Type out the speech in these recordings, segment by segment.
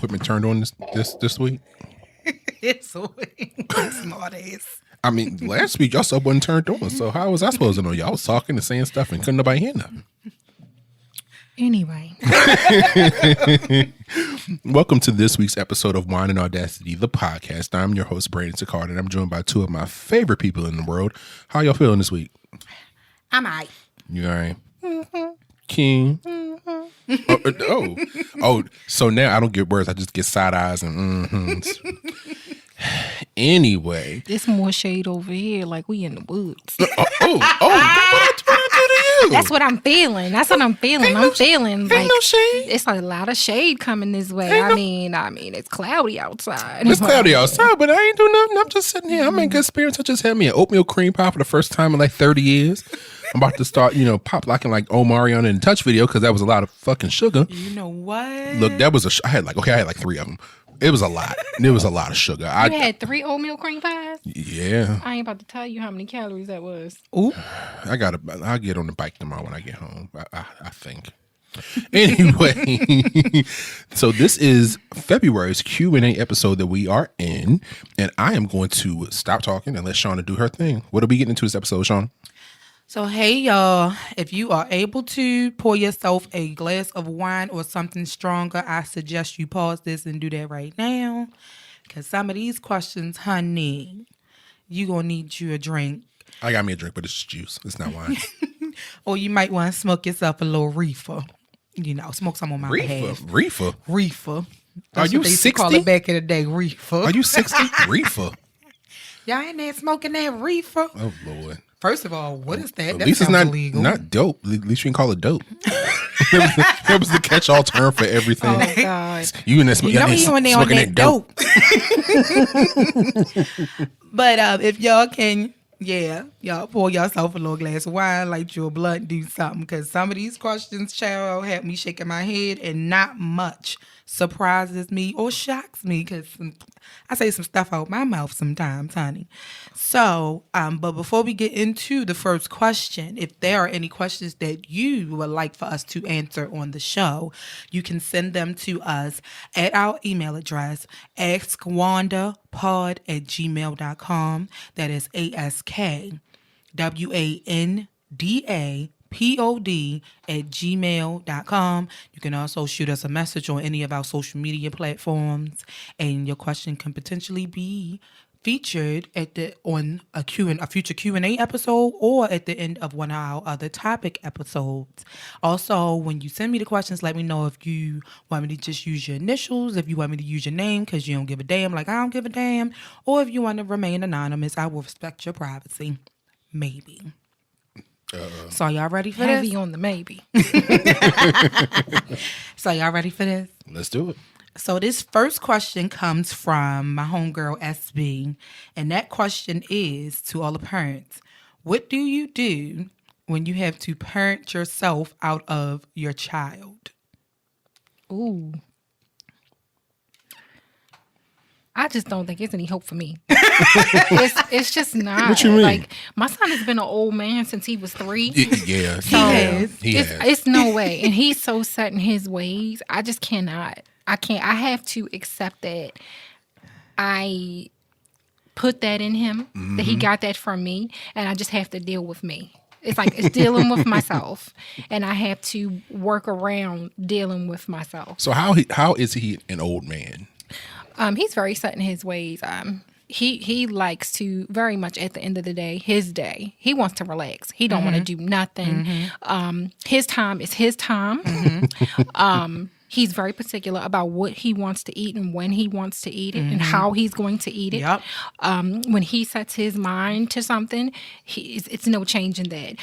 equipment turned on this week? It's smart ass. I mean, last week y'all stuff wasn't turned on, so how was I supposed to know? Y'all was talking and saying stuff and couldn't nobody hear nothing. Anyway. Welcome to this week's episode of Wine and Audacity, the podcast. I'm your host, Brandon Sicard, and I'm joined by two of my favorite people in the world. How y'all feeling this week? I'm all right. You all right? Mm-hmm. King? Oh, so now I don't get words. I just get side eyes and Anyway. There's more shade over here, like we in the woods. What I do to you? That's what I'm feeling. I'm feeling like no shade. it's a lot of shade coming this way. I mean, it's cloudy outside. It's cloudy outside, but I ain't doing nothing. I'm just sitting here. I'm in good spirits. I just had me an oatmeal cream pie for the first time in like 30 years. I'm about to start, pop locking like Omarion in the Touch video because that was a lot of fucking sugar. You know what? Look, that was I had like 3 of them. It was a lot. It was a lot of sugar. You had 3 oatmeal cream pies? Yeah. I ain't about to tell you how many calories that was. Ooh. I'll get on the bike tomorrow when I get home. I think. Anyway, so this is February's Q&A episode that we are in, and I am going to stop talking and let Shauna do her thing. What are we getting into this episode, Shauna? So, hey, y'all, if you are able to pour yourself a glass of wine or something stronger, I suggest you pause this and do that right now. Because some of these questions, honey, you going to need you a drink. I got me a drink, but it's juice. It's not wine. Or you might want to smoke yourself a little reefer. Smoke some on my behalf. Reefer? Reefer. Are you 60? Call it back in the day, reefer. Are you 60? Reefer? Y'all ain't there smoking that reefer? Oh, Lord. First of all, what is that? At least it's not dope. At least you can call it dope. That was the catch-all term for everything. Oh, God. You in there smoking that dope. But if y'all can, y'all pour yourself a little glass of wine, light your blunt, do something. Because some of these questions, child, have me shaking my head, and not much surprises me or shocks me. Because I say some stuff out my mouth sometimes, honey. So, but before we get into the first question, if there are any questions that you would like for us to answer on the show, you can send them to us at our email address, askwandapod@gmail.com. That is ASKWANDAPOD@gmail.com. You can also shoot us a message on any of our social media platforms, and your question can potentially be featured on a future Q&A episode or at the end of one of our other topic episodes. Also, when you send me the questions, let me know if you want me to just use your initials, if you want me to use your name because you don't give a damn like I don't give a damn, or if you want to remain anonymous. I will respect your privacy. Maybe. So y'all ready for Heavy this? on the maybe. So y'all ready for this? Let's do it. So this first question comes from my homegirl SB, and that question is to all the parents: what do you do when you have to parent yourself out of your child? Ooh. I just don't think it's any hope for me. It's just not. What you mean? Like, my son has been an old man since he was 3. Yeah. He has. It's no way. And he's so set in his ways. I just cannot. I have to accept that I put that in him, that he got that from me, and I just have to deal with me. It's like it's dealing with myself, and I have to work around dealing with myself. So how is he an old man? He's very set in his ways. He likes to very much at the end of the day, his day, he wants to relax. He don't want to do nothing. His time is his time. He's very particular about what he wants to eat and when he wants to eat it and how he's going to eat it. Yep. When he sets his mind to something, it's no change in that.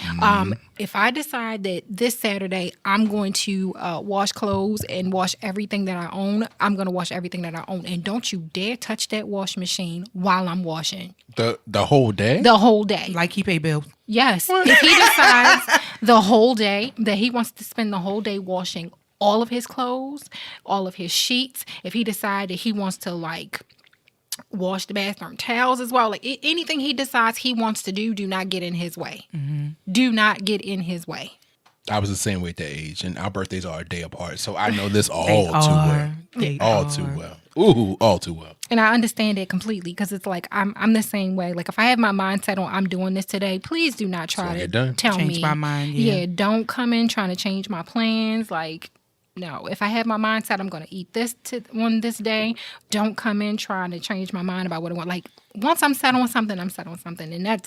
If I decide that this Saturday I'm going to wash clothes and wash everything that I own, I'm going to wash everything that I own. And don't you dare touch that wash machine while I'm washing. The whole day? The whole day. Like he pay bills. Yes. If he decides the whole day that he wants to spend the whole day washing all of his clothes, all of his sheets, if he decides that he wants to wash the bathroom towels as well, anything he decides he wants to do not get in his way. Do not get in his way. I was the same way at that age, and our birthdays are a day apart, so I know this all too well. All too well. Ooh, all too well. And I understand it completely because it's like I'm the same way. Like if I have my mindset on I'm doing this today, please do not try to tell change me. my mind. Yeah, don't come in trying to change my plans. Like, no, if I have my mindset, I'm going to eat this on this day. Don't come in trying to change my mind about what I want. Like once I'm set on something, I'm set on something, and I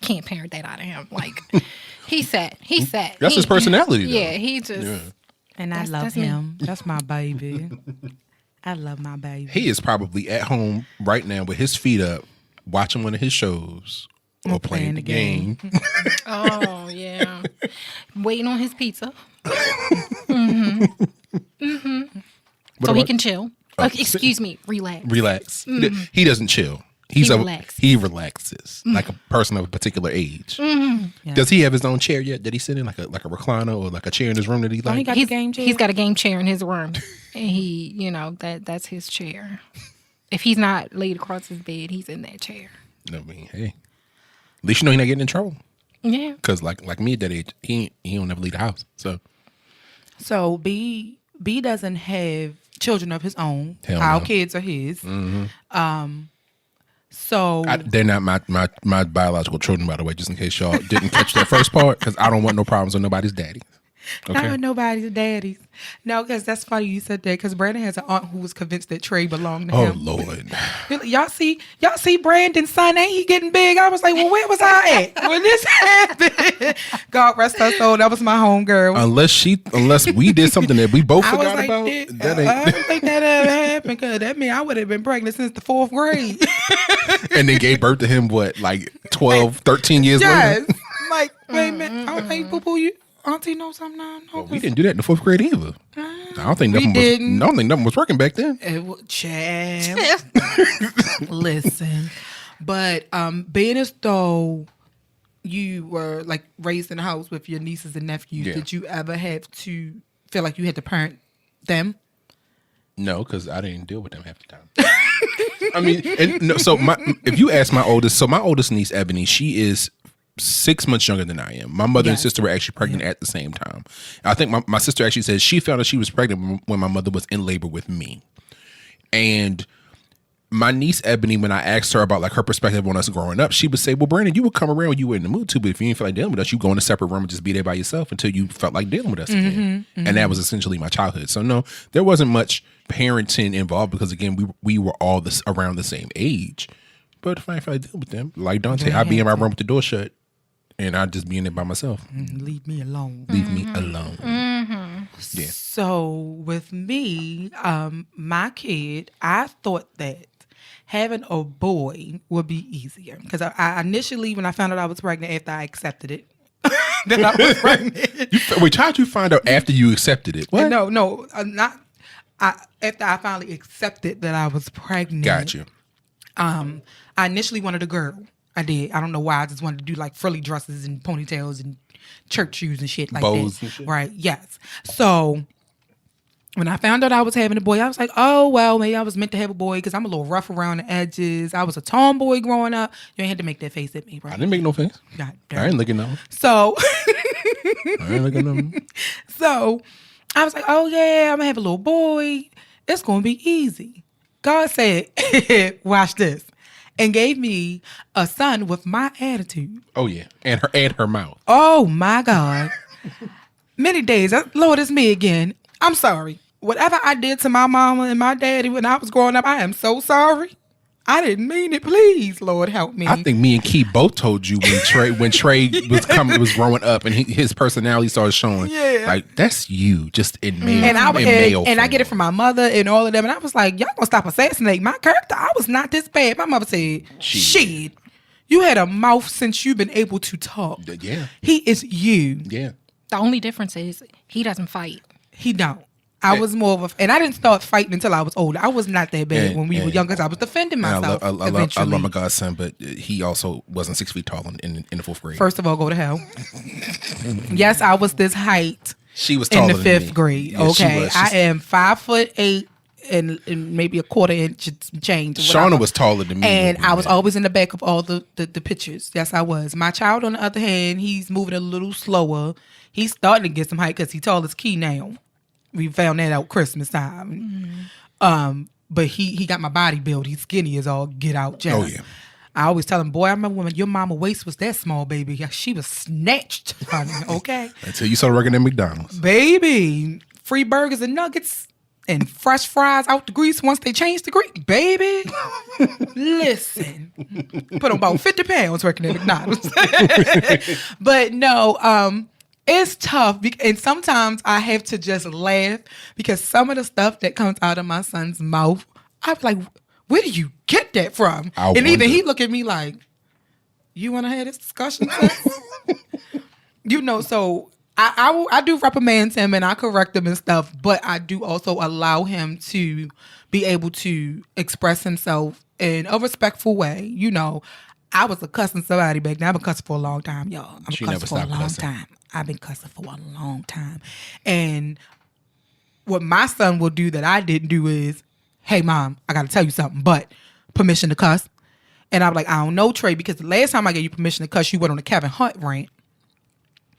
can't parent that out of him. Like he's set. That's his personality. Though. Yeah, he just. Yeah. And I love him. That's my baby. I love my baby. He is probably at home right now with his feet up, watching one of his shows or playing the game. Oh, yeah. Waiting on his pizza. So he can chill. Excuse me, relax. Relax. He doesn't chill. He relaxes like a person of a particular age. Yeah. Does he have his own chair yet? Did he sit in like a recliner or like a chair in his room that he likes? He got a game chair. He's got a game chair in his room, and he, that's his chair. If he's not laid across his bed, he's in that chair. I mean, hey, at least you know he's not getting in trouble. Yeah, because like me at that age, he don't ever leave the house. So B doesn't have children of his own. Hell Our no. kids are his. Mm-hmm. So they're not my biological children, by the way, just in case y'all didn't catch that first part, because I don't want no problems with nobody's daddy. Okay. Not with nobody's daddies. No, because that's funny you said that, because Brandon has an aunt who was convinced that Trey belonged to him. Oh, Lord. Y'all see Brandon's son, ain't he getting big? I was like, well, where was I at when this happened? God rest her soul. That was my homegirl. Unless we did something that we both forgot like, about. I don't think that ever happened, because that means I would have been pregnant since the 4th grade. And then gave birth to him, what, like 12, 13 years later? Like, wait a minute. I don't think, boo-boo, you... Auntie know something now? No, we didn't do that in the 4th grade either. I don't think nothing was working back then. Chad. Listen. But being as though you were like raised in a house with your nieces and nephews, did you ever have to feel like you had to parent them? No, because I didn't deal with them half the time. I mean, if you ask my oldest niece, Ebony, she is 6 months younger than I am. My mother and sister were actually pregnant at the same time. I think my sister actually said she found out she was pregnant when my mother was in labor with me. And my niece Ebony, when I asked her about like her perspective on us growing up, she would say, well, Brandon, you would come around when you were in the mood to, but if you didn't feel like dealing with us, you go in a separate room and just be there by yourself until you felt like dealing with us again. Mm-hmm. And that was essentially my childhood. So no, there wasn't much parenting involved, because again, we were all around the same age. But if I didn't feel like dealing with them, like Dante, I'd be in my room with the door shut. And I'd just be in there by myself. Leave me alone. Leave me alone. Mm-hmm. Yeah. So with me, my kid, I thought that having a boy would be easier. Because I initially, when I found out I was pregnant, after I accepted it, that I was pregnant. Wait, how did you find out after you accepted it? What? No, not after I finally accepted that I was pregnant. Got you. I initially wanted a girl. I did. I don't know why. I just wanted to do like frilly dresses and ponytails and church shoes and shit like bows that. And shit. Right. Yes. So when I found out I was having a boy, I was like, oh, well, maybe I was meant to have a boy because I'm a little rough around the edges. I was a tomboy growing up. You ain't had to make that face at me, right? I didn't make no face. I ain't looking at them. So I ain't looking at them. So I was like, oh, yeah, I'm going to have a little boy. It's going to be easy. God said, watch this. And gave me a son with my attitude. Oh yeah, and her mouth. Oh my God! Many days, Lord, it's me again. I'm sorry. Whatever I did to my mama and my daddy when I was growing up, I am so sorry. I didn't mean it. Please, Lord, help me. I think me and Key both told you when Trey was growing up and his personality started showing. Yeah, like that's you, just in male. And I get it from my mother and all of them. And I was like, y'all gonna stop assassinating my character? I was not this bad. My mother said, shit, you had a mouth since you've been able to talk. Yeah, he is you. Yeah. The only difference is he doesn't fight. He don't. I was more of and I didn't start fighting until I was older. I was not that bad when we were young because I was defending myself. I love my godson, but he also wasn't 6 feet tall in the 4th grade. First of all, go to hell. Yes, I was this height. She was taller in the 5th grade. Yeah, okay, I am 5'8" and maybe a quarter inch change. Shauna was taller than me, and I was always in the back of all the pictures. Yes, I was. My child, on the other hand, he's moving a little slower. He's starting to get some height because he's tall as Key now. We found that out Christmas time. But he got my body built. He's skinny as all get out. Jazz. Oh, yeah. I always tell him, boy, I remember when your mama waist was that small, baby. She was snatched, honey, okay? Until you started working at McDonald's. Baby, free burgers and nuggets and fresh fries out the grease once they changed the grease. Baby, listen. Put on about 50 pounds working at McDonald's. But no, it's tough. And sometimes I have to just laugh because some of the stuff that comes out of my son's mouth, I'm like, where do you get that from? And even he look at me like, you want to have this discussion? So I do reprimand him and I correct him and stuff, but I do also allow him to be able to express himself in a respectful way. I was a cussing somebody back then. I've been cussing for a long time, y'all. She never stopped cussing. Time. I've been cussing for a long time. And what my son will do that I didn't do is, hey, Mom, I got to tell you something, but permission to cuss. And I'm like, I don't know, Trey, because the last time I gave you permission to cuss, you went on a Kevin Hart rant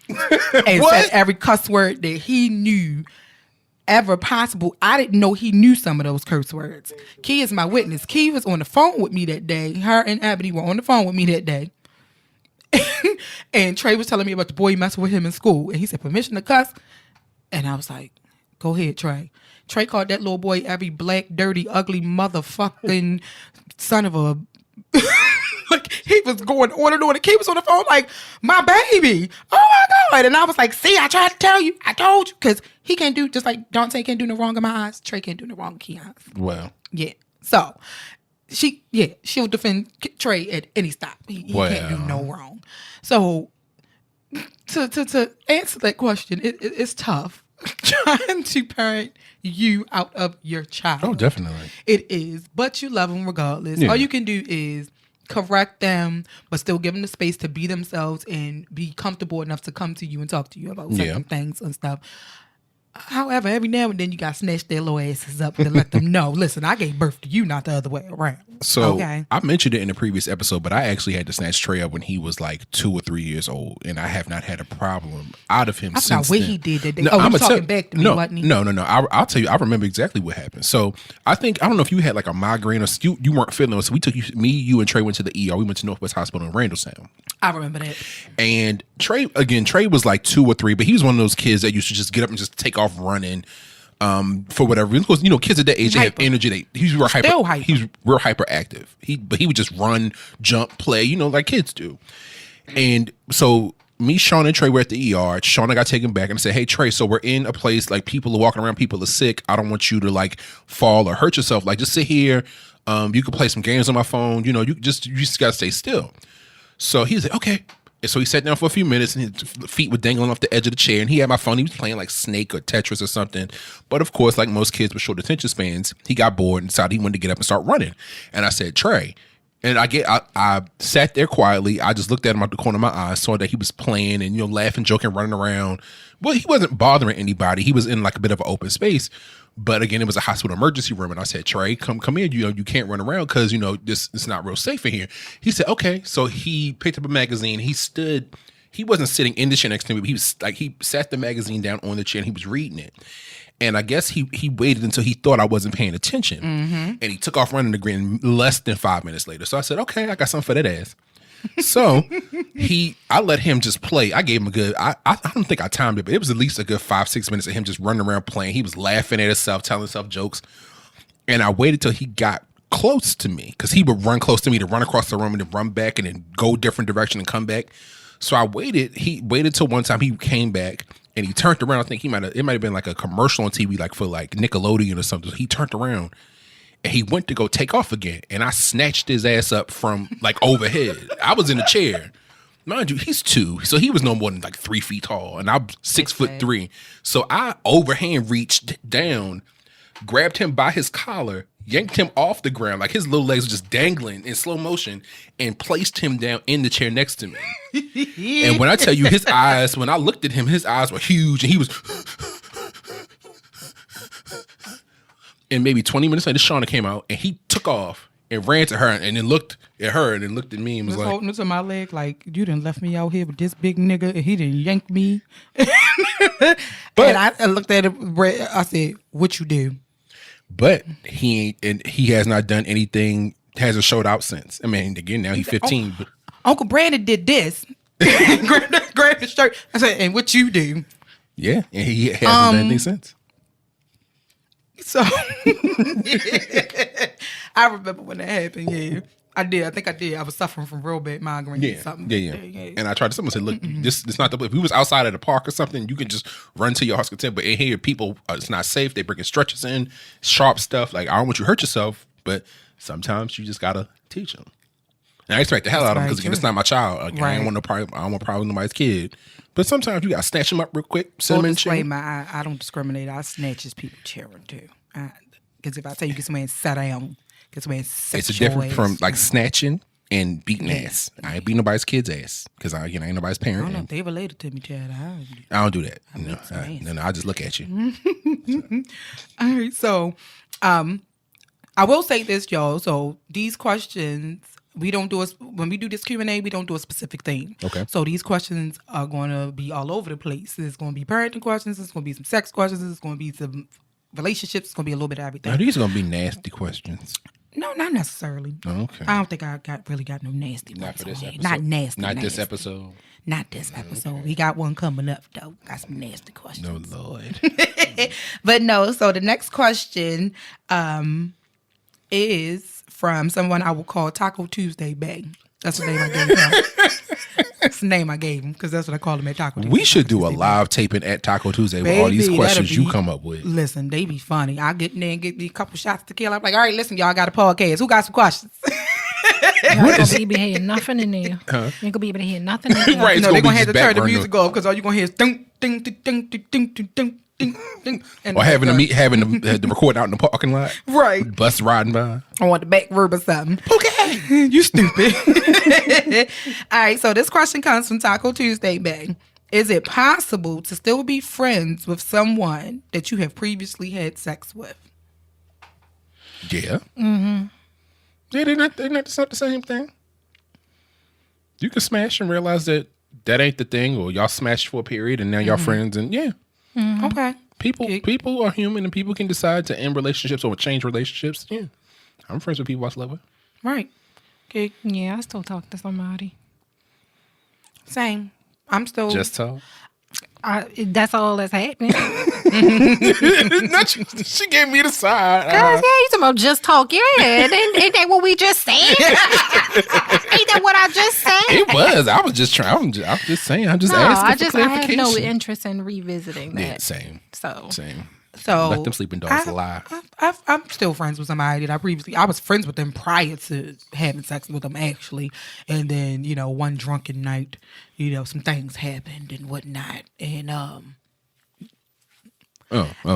and said every cuss word that he knew ever possible. I didn't know he knew some of those curse words. Key is my witness. Key was on the phone with me that day. Her and Ebony were on the phone with me that day. And Trey was telling me about the boy messing with him in school. And he said, permission to cuss? And I was like, go ahead, Trey. Trey called that little boy every black, dirty, ugly motherfucking son of a... Like, he was going on and on. And Key was on the phone like, my baby. Oh, my God. And I was like, see, I tried to tell you. I told you. Because he can't do, just like Dante can't do no wrong in my eyes, Trey can't do no wrong in Key's eyes. Well. Yeah. So, she'll defend Trey at any stop. He can't do no wrong. So, to answer that question, it's tough. Trying to parent you out of your child. Oh, definitely. It is, but you love them regardless. Yeah. All you can do is correct them, but still give them the space to be themselves and be comfortable enough to come to you and talk to you about certain things and stuff. However, every now and then you got to snatch their little asses up and let them know, listen, I gave birth to you, not the other way around. So I mentioned it in a previous episode, but I actually had to snatch Trey up when he was like 2 or 3 years old, and I have not had a problem out of him since then. I forgot what he did that day. No, you talking back to me, wasn't he? No. I'll tell you, I remember exactly what happened. So I don't know if you had like a migraine or you weren't feeling it. So we took you and Trey went to the ER. We went to Northwest Hospital in Randallstown. I remember that. And Trey was like 2 or 3, but he was one of those kids that used to just get up and just take off running. For whatever reason, because kids at that age, they have energy. He's real hyper. He's real hyperactive. He would just run, jump, play, like kids do. And so me, Shauna, and Trey were at the ER. Shauna got taken back and said, "Hey, Trey, so we're in a place like people are walking around, people are sick. I don't want you to like fall or hurt yourself. Like just sit here. You can play some games on my phone. You just gotta stay still." So he said, "Okay." And so he sat down for a few minutes and his feet were dangling off the edge of the chair and he had my phone. He was playing like Snake or Tetris or something. But of course, like most kids with short attention spans, he got bored and decided he wanted to get up and start running. And I said, "Trey." And I sat there quietly. I just looked at him out the corner of my eye, saw that he was playing and, laughing, joking, running around. Well, he wasn't bothering anybody. He was in like a bit of an open space. But again, it was a hospital emergency room. And I said, "Trey, come in. You can't run around because, this it's not real safe in here." He said, "Okay." So he picked up a magazine. He wasn't sitting in the chair next to me, but he sat the magazine down on the chair and he was reading it. And I guess he waited until he thought I wasn't paying attention. Mm-hmm. And he took off running again less than 5 minutes later. So I said, "Okay, I got something for that ass." So I let him just play. I gave him a good, I don't think I timed it, but it was at least a good 5-6 minutes of him just running around playing. He was laughing at himself, telling himself jokes. And I waited till he got close to me because he would run close to me to run across the room and then run back and then go a different direction and come back. So I waited. He waited till one time he came back and he turned around. I think it might have been like a commercial on TV, like for like Nickelodeon or something. So he turned around and he went to go take off again. And I snatched his ass up from like overhead. I was in a chair. Mind you, he's 2. So he was no more than like 3 feet tall. And I'm 6'3". So I overhand reached down, grabbed him by his collar, yanked him off the ground, like his little legs were just dangling in slow motion, and placed him down in the chair next to me. And when I tell you his eyes, when I looked at him, his eyes were huge and he was... And maybe 20 minutes later, Shauna came out and he took off and ran to her and then looked at her and then looked at me and was Just like, holding it to my leg like, you done left me out here with this big nigga and he didn't yank me. But and I looked at him, I said, what you do? But he ain't, and he has not done anything, hasn't showed out since. I mean, again, now he's 15. But Uncle Brandon did this. grabbed his shirt. I said, and what you do? yeah, and he hasn't done anything since. So I remember when that happened. Yeah, I did. I think I did. I was suffering from real bad migraine. Yeah, or something. yeah. And I tried to someone said, look, this it's not the. If we was outside at a park or something, you can just run to your heart's content. But in here, people, it's not safe. They bringing stretchers in, sharp stuff. Like, I don't want you to hurt yourself, but sometimes you just gotta teach them. And I expect the hell out of them because again, it's not my child. Again, I don't want no problem. I don't want problem with nobody's kid. But sometimes you gotta snatch them up real quick. Cinnamon disclaimer, I don't discriminate. I snatches people children too. Because if I tell you get somewhere and sit down, get somewhere and sit it's a different from like snatching and beating ass. I ain't beat nobody's kid's ass because I ain't nobody's parent. I don't know if they related to me, Chad. I don't do that. No, I just look at you. All right, so I will say this, y'all. So these questions, we don't do when we do this Q&A, we don't do a specific theme. Okay. So these questions are going to be all over the place. There's going to be parenting questions. There's going to be some sex questions. There's going to be some relationships. It's going to be a little bit of everything. Now, these are going to be nasty questions. No, not necessarily. Oh, okay. I don't think I really got no nasty ones. Not for this episode. Not nasty. Not nasty. this episode. Not this episode. Okay. We got one coming up, though. Got some nasty questions. No, Lord. But no, so the next question is from someone I will call Taco Tuesday Bay. That's the name I gave him. That's the name I gave him because that's what I call him at Taco Tuesday. We should do a live taping at Taco Tuesday with all these questions you come up with. Listen, they be funny. I get in there and get me a couple shots to kill. I'm like, all right, listen, y'all got a podcast. Who got some questions? You ain't gonna be able to hear nothing in there. Huh? You ain't gonna be able to hear nothing in there. Right, no, they're gonna have to turn the music off because all you're gonna hear is ding, ding, ding, ding, ding, ding, ding, ding, ding. And or having the record out in the parking lot. Right. Bus riding by. I want the back verb or something. Okay. You stupid. All right, so this question comes from Taco Tuesday Bay. Is it possible to still be friends with someone that you have previously had sex with? Yeah. Mm-hmm. Yeah, they're not the same thing. You can smash and realize that ain't the thing, or y'all smashed for a period and now y'all friends, and yeah. Mm-hmm. Okay. People are human and people can decide to end relationships or change relationships. Yeah. I'm friends with people I love. Right. Okay. Yeah, I still talk to somebody. Same. I'm still just talk. That's all that's happening. She gave me the side. Yeah, you talking about just talk? Yeah, ain't that what we just said? Ain't that what I just said? It was. I was just trying. I'm just saying. I'm just asking for clarification. I have no interest in revisiting that. Yeah, same. So let them sleeping dogs lie. I'm still friends with somebody that I was friends with them prior to having sex with them actually, and then one drunken night, some things happened and whatnot, and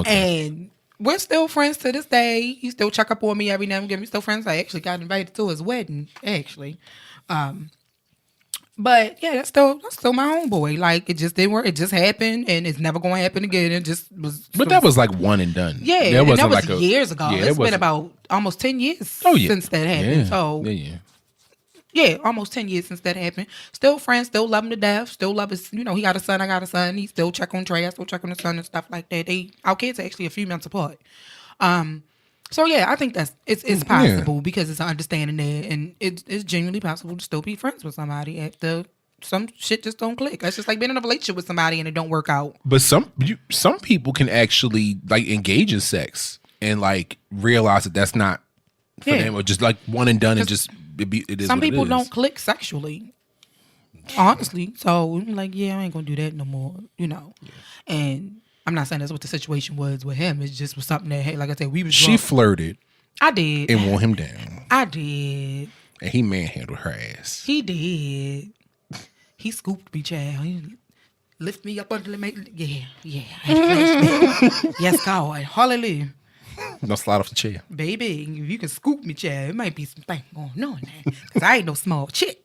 and we're still friends to this day. He still check up on me every now and again. We're still friends. I actually got invited to his wedding actually. But yeah, that's still my homeboy. Like, it just didn't work. It just happened, and it's never going to happen again. It just was. But that was like one and done. Yeah, that was years ago. It's been about almost 10 years since that happened. Yeah. So yeah, almost 10 years since that happened. Still friends. Still love him to death. Still love his. He got a son. I got a son. He still check on Trey. I still check on his son and stuff like that. Our kids are actually a few months apart. So yeah, I think it's possible because it's an understanding there, and it's genuinely possible to still be friends with somebody after some shit just don't click. That's just like being in a relationship with somebody and it don't work out. But some people can actually like engage in sex and like realize that that's not for them, or just like one and done and just it is. Some people don't click sexually, honestly. So like, yeah, I ain't gonna do that no more, and. I'm not saying that's what the situation was with him. It just was something that, like I said, we was drunk. She flirted. I did. And wore him down. I did. And he manhandled her ass. He did. He scooped me, child. He lift me up under the Yeah. Yes, God. Hallelujah. No, slide off the chair. Baby, if you can scoop me, child, it might be some things going on there. Because I ain't no small chick.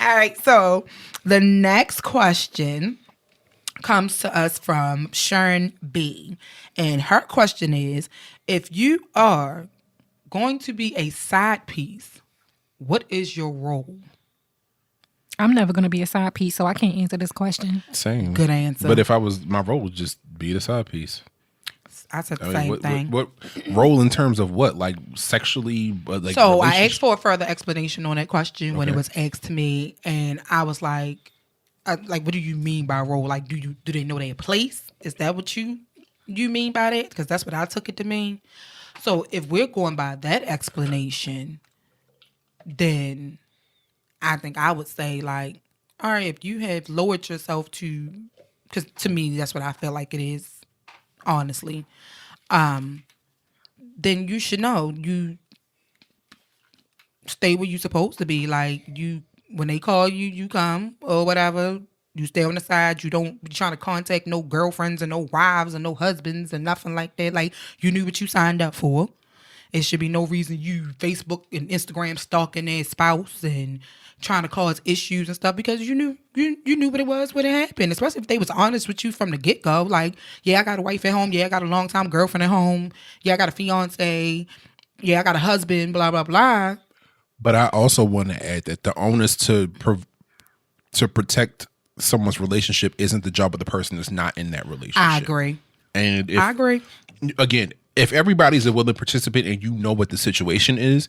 All right, so the next question comes to us from Sharon B. And her question is, if you are going to be a side piece, what is your role? I'm never going to be a side piece, so I can't answer this question. Same. Good answer. But if I was, my role would just be the side piece. I said the same thing. What role in terms of what? Like sexually? Like so I asked for a further explanation on that question when it was asked to me, and I was like, what do you mean by role? Like, do they know their place? Is that what you mean by that? Because that's what I took it to mean. So if we're going by that explanation, then I think I would say like, all right, if you have lowered yourself to, because to me that's what I feel like it is. Honestly, then you should know you stay where you're supposed to be. Like when they call you, you come or whatever. You stay on the side. You don't be trying to contact no girlfriends and no wives and no husbands and nothing like that. Like you knew what you signed up for. It should be no reason you Facebook and Instagram stalking their spouse and trying to cause issues and stuff because you knew what it was when it happened. Especially if they was honest with you from the get go. Like, yeah, I got a wife at home. Yeah, I got a long time girlfriend at home. Yeah, I got a fiance. Yeah, I got a husband. Blah blah blah. But I also want to add that the onus to protect someone's relationship isn't the job of the person that's not in that relationship. I agree. And I agree. Again, if everybody's a willing participant and you know what the situation is,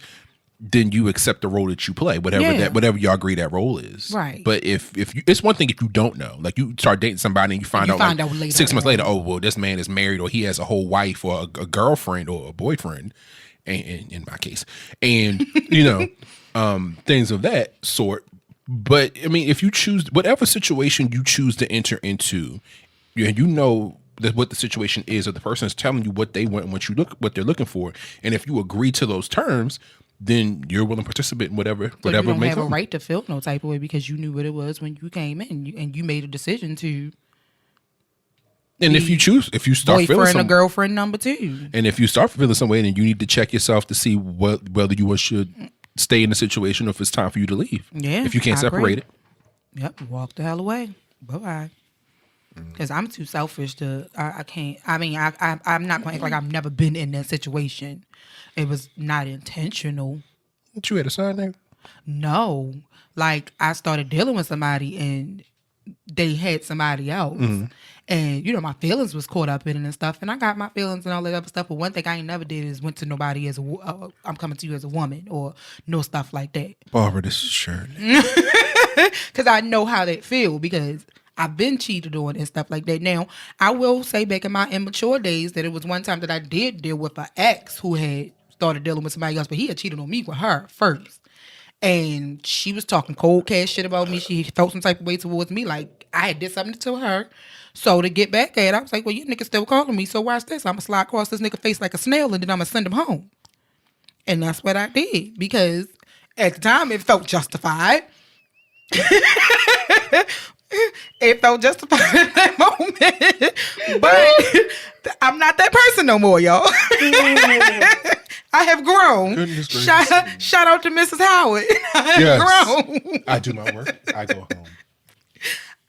then you accept the role that you play, whatever y'all agree that role is. Right. But if you, it's one thing if you don't know, like you start dating somebody and you find out later 6 months later, oh well, this man is married or he has a whole wife or a girlfriend or a boyfriend, and in my case, and things of that sort. But I mean, if you choose whatever situation you choose to enter into, you know that what the situation is, or the person is telling you what they want and what they're looking for, and if you agree to those terms, then you're willing to participate in whatever you don't may have come. a right to feel no type of way because you knew what it was when you came in, and you made a decision to. And if you start feeling or girlfriend number two, and if you start feeling some way, then you need to check yourself to see whether you should stay in the situation or if it's time for you to leave. Yeah, if you can't separate it. Yep, walk the hell away. Bye bye. Because I'm too selfish to. I can't. I mean, I'm not going to act like I've never been in that situation. It was not intentional. But you had a son there? No, like I started dealing with somebody and they had somebody else. Mm-hmm. And, my feelings was caught up in it and stuff. And I got my feelings and all that other stuff. But one thing I ain't never did is went to nobody as I'm coming to you as a woman or no stuff like that. Barbara, this is Shirley. Because I know how that feel because I've been cheated on and stuff like that. Now, I will say back in my immature days that it was one time that I did deal with an ex who had started dealing with somebody else. But he had cheated on me with her first. And she was talking cold cash shit about me. She felt some type of way towards me. Like, I had did something to her. So to get back at it, I was like, well, you niggas still calling me. So watch this. I'm going to slide across this nigga face like a snail and then I'm going to send him home. And that's what I did. Because at the time, it felt justified. It felt justified at that moment. But I'm not that person no more, y'all. I have grown. Shout out to Mrs. Howard. I have grown. I do my work. I go home.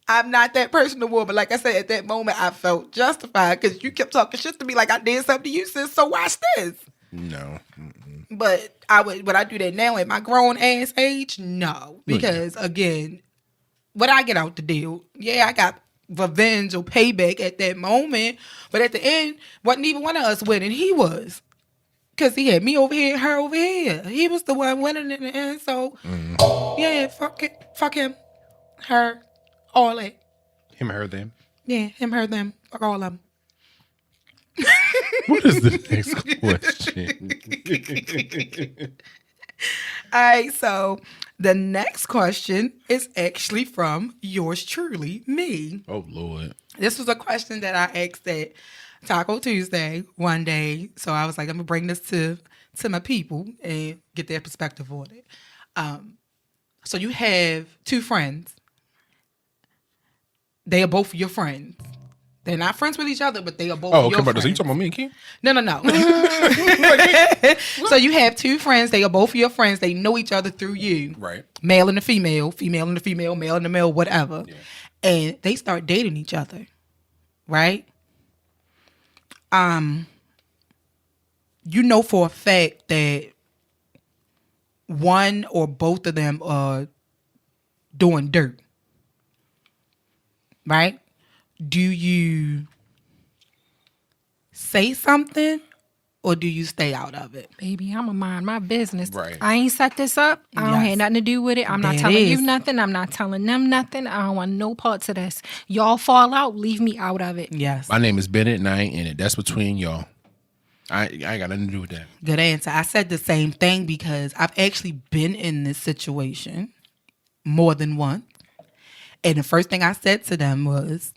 I'm not that person no more. But like I said, at that moment, I felt justified because you kept talking shit to me like I did something to you, sis. So watch this. No. Mm-mm. But would I do that now at my grown ass age? No. Because again, what I get out the deal, yeah, I got revenge or payback at that moment. But at the end, wasn't even one of us winning. He was. Because he had me over here, her over here. He was the one winning in the end. So, yeah, fuck it. Fuck him. Her. All that. Him, her, them? Yeah, him, her, them. Fuck all of them. What is the next question? All right, so the next question is actually from yours truly, me. Oh, Lord. This was a question that I asked at Taco Tuesday one day. So I was like, I'm going to bring this to my people and get their perspective on it. So you have two friends. They are both your friends. They're not friends with each other, but they are both your friends. So you talking about me and King? No. So you have two friends. They are both your friends. They know each other through you. Right. Male and the female, female and the female, male and the male, whatever. Yeah. And they start dating each other. right? You know for a fact that one or both of them are doing dirt, right? Do you say something or do you stay out of it? Baby, I'm going to mind my business. Right. I ain't set this up. I don't Yes. have nothing to do with it. I'm not There it telling you is. nothing. I'm not telling them nothing. I don't want no parts of this. Y'all fall out, leave me out of it. Yes. My name is Bennett, and I ain't in it. That's between y'all. I ain't got nothing to do with that. Good answer. I said the same thing because I've actually been in this situation more than once. And the first thing I said to them was,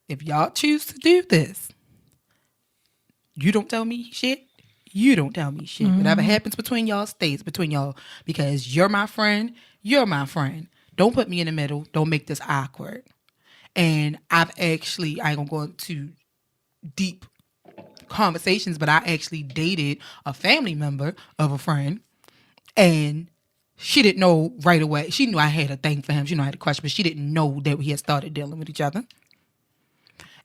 if y'all choose to do this, you don't tell me shit. You don't tell me shit. Whatever happens between y'all stays between y'all because you're my friend. You're my friend. Don't put me in the middle. Don't make this awkward. And I've actually, I ain't gonna go into deep conversations, but I actually dated a family member of a friend, and she didn't know right away. She knew I had a thing for him. She knew I had a crush, but she didn't know that we had started dealing with each other.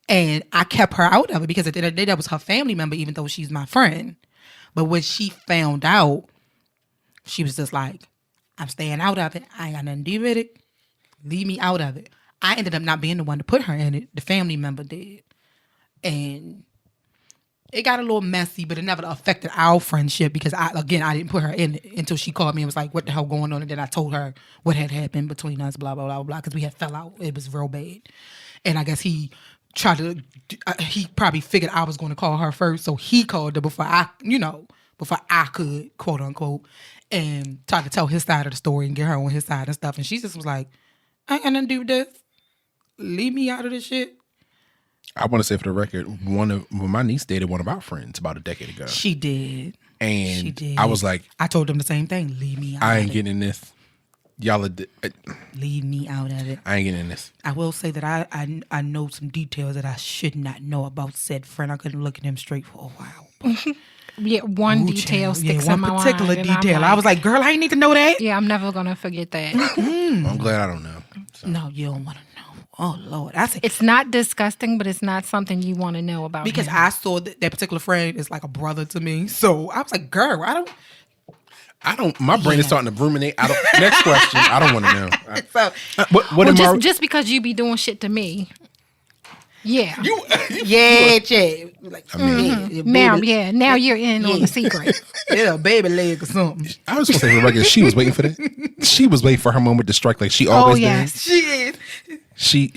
And I kept her out of it because at the end of the day, that was her family member, even though she's my friend. But when she found out, she was just like, I'm staying out of it. I ain't got nothing to do with it. Leave me out of it. I ended up not being the one to put her in it. The family member did. And it got a little messy, but it never affected our friendship because I didn't put her in it until she called me and was like, what the hell going on? And then I told her what had happened between us, blah, blah, blah, blah, because we had fell out. It was real bad. And I guess he probably figured I was going to call her first. So he called her before I could, quote unquote, and tried to tell his side of the story and get her on his side and stuff. And she just was like, I ain't got nothing to do with this. Leave me out of this shit. I want to say for the record, when my niece dated one of our friends about a decade ago. She did. And She did. I was like, I told them the same thing. Leave me out I of ain't it. getting in this. Y'all are, Leave me out of it. I ain't getting in this. I will say that I know some details that I should not know about said friend. I couldn't look at him straight for a while. But Yeah, one Ooh, detail child. sticks one in my particular mind. and I'm detail. I was like, girl, I ain't need to know that. yeah, I'm never going to forget that. I'm glad I don't know. So. No, you don't want to know. Oh, Lord. I said, It's not disgusting, but it's not something you want to know about because him. I saw that particular friend is like a brother to me. So I was like, girl, My brain is starting to ruminate. Next question. I don't want to know. So, What am I? just because you be doing shit to me. Yeah. yeah. Like, Now you're in on the secret. Yeah, baby leg or something. I was going to say for the record, she was waiting for that. She was waiting for her moment to strike like she always yes. She is.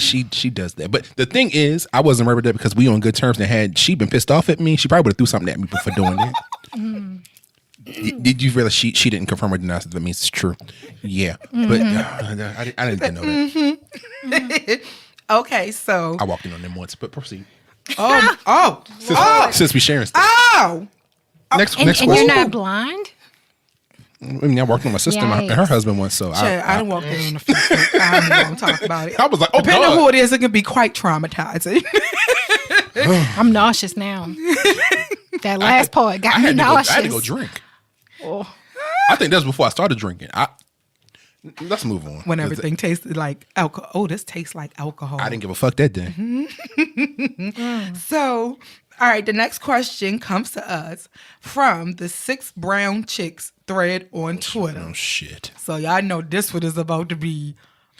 She does that. But the thing is, I wasn't worried about that because we on good terms and had she been pissed off at me, she probably would have threw something at me for doing that. Did you realize she didn't confirm or deny that means it's true? Yeah. But I didn't know that. Okay, so. I walked in on them once, but proceed. Since we sharing stuff. Next And question. you're not blind? I mean, I worked on my sister and her husband once, so I don't walk in on the first. I don't even want to talk about it. I was like, oh, depending on God. who it is, it can be quite traumatizing. I'm nauseous now. That last part got me nauseous. I had to go drink. I think that's before I started drinking. Let's move on. When everything tasted like alcohol. Oh, this tastes like alcohol. I didn't give a fuck that day. So, all right, the next question comes to us from the 6 Brown Chicks thread on Twitter. Oh, shit. So y'all know this one is about to be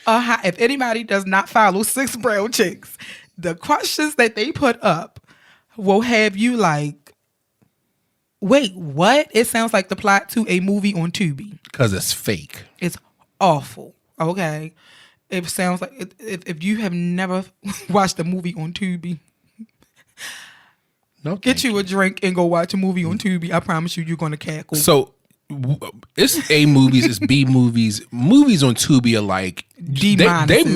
if anybody does not follow 6 Brown Chicks, the questions that they put up will have you like, wait, what? It sounds like the plot to a movie on Tubi. Because it's fake. It's awful. Okay. It sounds like if you have never watched a movie on Tubi, No, get you a drink and go watch a movie on Tubi. I promise you're going to cackle. So it's A movies, it's B movies. Movies on Tubi are like D they minuses.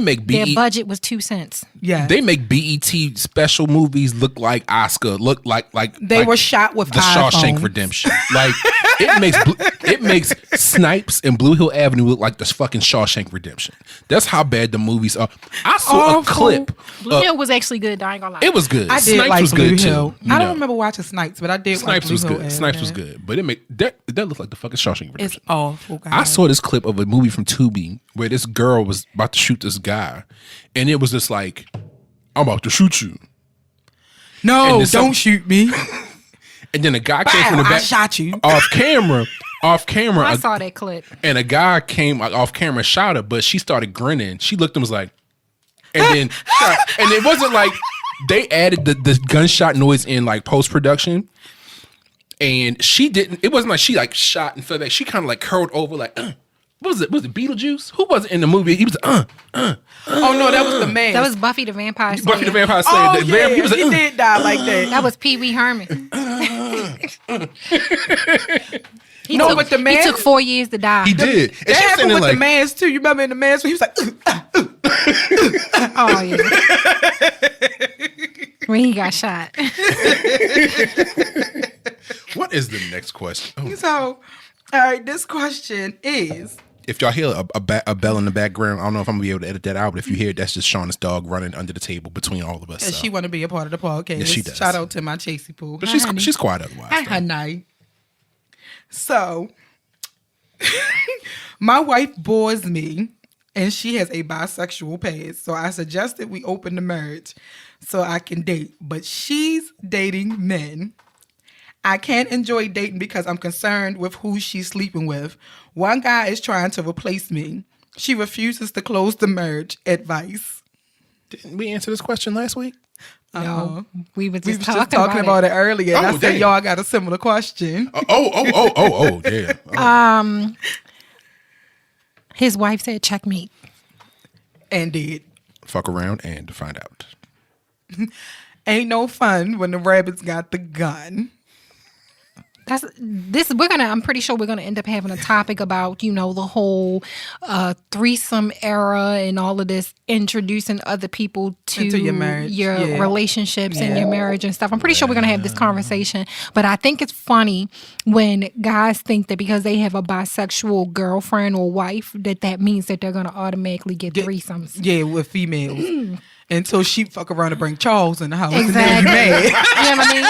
make Their BET. budget was 2 cents. Yeah. They make BET special movies look like Oscar, look like They were shot with the Shawshank iPhones. Redemption. Like it makes Snipes and Blue Hill Avenue look like the fucking Shawshank Redemption. That's how bad the movies are. I saw Awful. a clip. Blue Hill was actually good. I ain't gonna lie. It was good. I did Snipes like was Blue good Hill. too. I you don't know. remember watching Snipes, but I did Snipes like was Blue good. Hill. Snipes was good, but that looked like the fucking Shawshank Redemption. It's awful, guys. I saw this clip of a movie from Tubi where this girl was about to shoot this guy, and it was just like I'm about to shoot you. No, don't shoot me. And then a guy came from the back. I shot you. Off camera. I saw that clip. And a guy came off camera, shot her, but she started grinning. She looked and was like, and then, and it wasn't like they added the gunshot noise in like post production. And she didn't, it wasn't like she like shot and fell back. She kind of like curled over like, what was it? Was it Beetlejuice? Who was it in the movie? He was, Oh no, that was the man. That was Buffy the Vampire Slayer. Buffy the Vampire Slayer. Oh yeah, he did die like that. That was Pee Wee Herman. He took 4 years to die. He did. That happened with the Mans too. You remember in the Mans when he was like, oh yeah. When he got shot. What is the next question? Oh. So, all right, this question is. If y'all hear a bell in the background, I don't know if I'm gonna be able to edit that out, but if you hear it, that's just Shauna's dog running under the table between all of us. And she want to be a part of the podcast. Yes, she does. Shout out to my Chasey Poo. But she's quiet otherwise. Hi, honey. So, my wife bores me, and she has a bisexual past. So I suggested we open the marriage so I can date. But she's dating men. I can't enjoy dating because I'm concerned with who she's sleeping with. One guy is trying to replace me. She refuses to close the marriage. Advice. Didn't we answer this question last week? No, we were just talking about it earlier. And I said, y'all got a similar question. Yeah. His wife said checkmate. And did. Fuck around and find out. Ain't no fun when the rabbits got the gun. I'm pretty sure we're gonna end up having a topic about, the whole threesome era and all of this, introducing other people to your marriage, relationships and your marriage and stuff. I'm pretty sure we're gonna have this conversation. But I think it's funny when guys think that because they have a bisexual girlfriend or wife, that means that they're gonna automatically get threesomes. Yeah, with females. Until she fuck around and bring Charles in the house. Exactly. And then you mad. You know what I mean?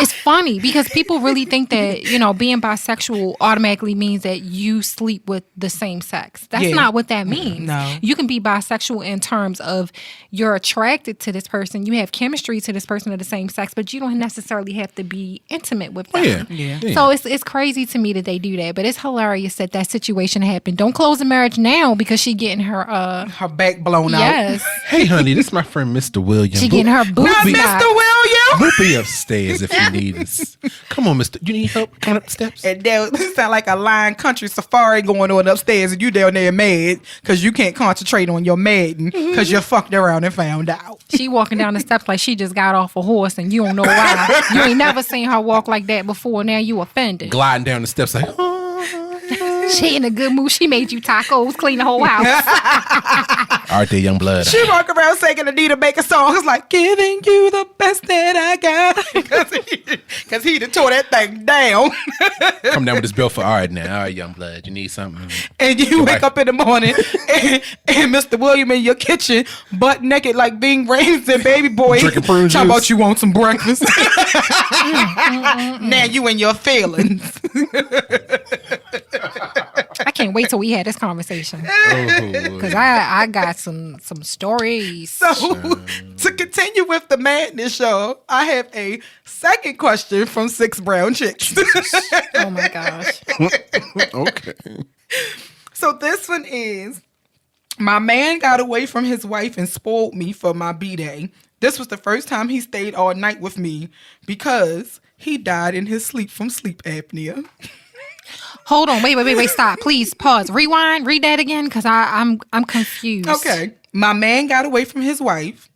It's funny because people really think that, being bisexual automatically means that you sleep with the same sex. That's not what that means. No. You can be bisexual in terms of you're attracted to this person, you have chemistry to this person of the same sex, but you don't necessarily have to be intimate with them. Yeah. So it's crazy to me that they do that, but it's hilarious that situation happened. Don't close the marriage now because she getting her back blown out. Yes. Hey, honey, this is my friend Mr. William. She getting her boobs. Not Mr. William. We'll be upstairs if you need us. Come on, Mr. You need help coming up the steps? And there sound like a lion country safari going on upstairs, and you down there mad because you can't concentrate on your maiden because you fucked around and found out. She walking down the steps like she just got off a horse, and you don't know why. You ain't never seen her walk like that before. Now you offended. Gliding down the steps like, She in a good mood. She made you tacos, clean the whole house. All right, there, young blood. She walk around singing Anita Baker songs like giving you the best that I got. Because he done tore that thing down. Come down with this bill for, all right, young blood, you need something. And you wake up in the morning and Mr. William in your kitchen, butt naked like Bing Rames and Baby Boy. Drinking prune juice. Talking about you want some breakfast. Now you in your feelings. I can't wait till we had this conversation. Because I got some stories. So, to continue with the madness show, I have a second question from 6 Brown Chicks. Oh my gosh. Okay. So this one is, my man got away from his wife and spoiled me for my B-Day. This was the first time he stayed all night with me because he died in his sleep from sleep apnea. Hold on. Wait. Stop. Please pause. Rewind. Read that again because I'm confused. Okay. My man got away from his wife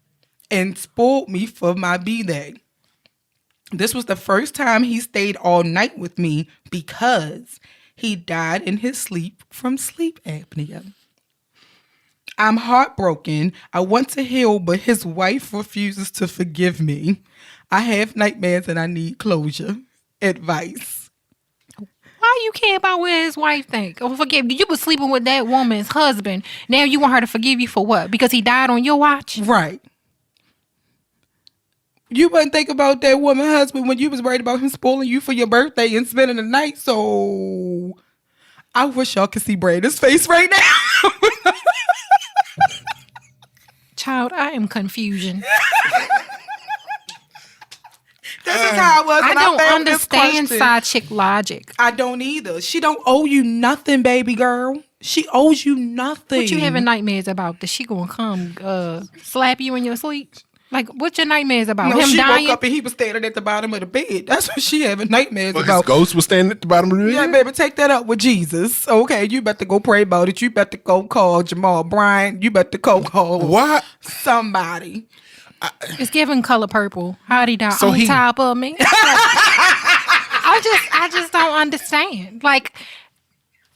and spoiled me for my B-Day. This was the first time he stayed all night with me because he died in his sleep from sleep apnea. I'm heartbroken. I want to heal, but his wife refuses to forgive me. I have nightmares and I need closure. Advice. Why you care about what his wife think? Or forgive you? You was sleeping with that woman's husband. Now you want her to forgive you for what? Because he died on your watch? Right. You wouldn't think about that woman's husband when you was worried about him spoiling you for your birthday and spending the night. So I wish y'all could see Brandon's face right now. Child, I am confusion. This is how it was. I When don't found this understand question. side chick logic. I don't either. She don't owe you nothing, baby girl. She owes you nothing. What you having nightmares about? That she gonna come slap you in your sleep? Like, what your nightmares about? No, Him she dying? woke up and he was standing at the bottom of the bed. That's what she having nightmares His about. ghost was standing at the bottom of the bed. Yeah, baby, take that up with Jesus. Okay, you better go pray about it. You better go call Jamal Bryant. You better go call What? somebody. It's giving Color Purple. How'd he die So on he- top of me? I just don't understand. Like,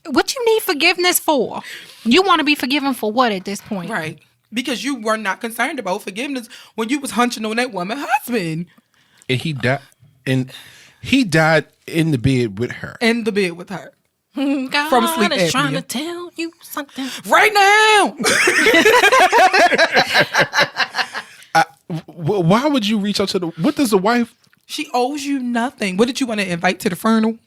what you need forgiveness for? You want to be forgiven for what at this point? Right. Because you were not concerned about forgiveness when you was hunching on that woman's husband And he died. And he died in the bed with her. in the bed with her. God From sleep is trying apnea. to tell you something. Right now. Why would you reach out to the? What does the wife? She owes you nothing. What did you want to invite to the funeral?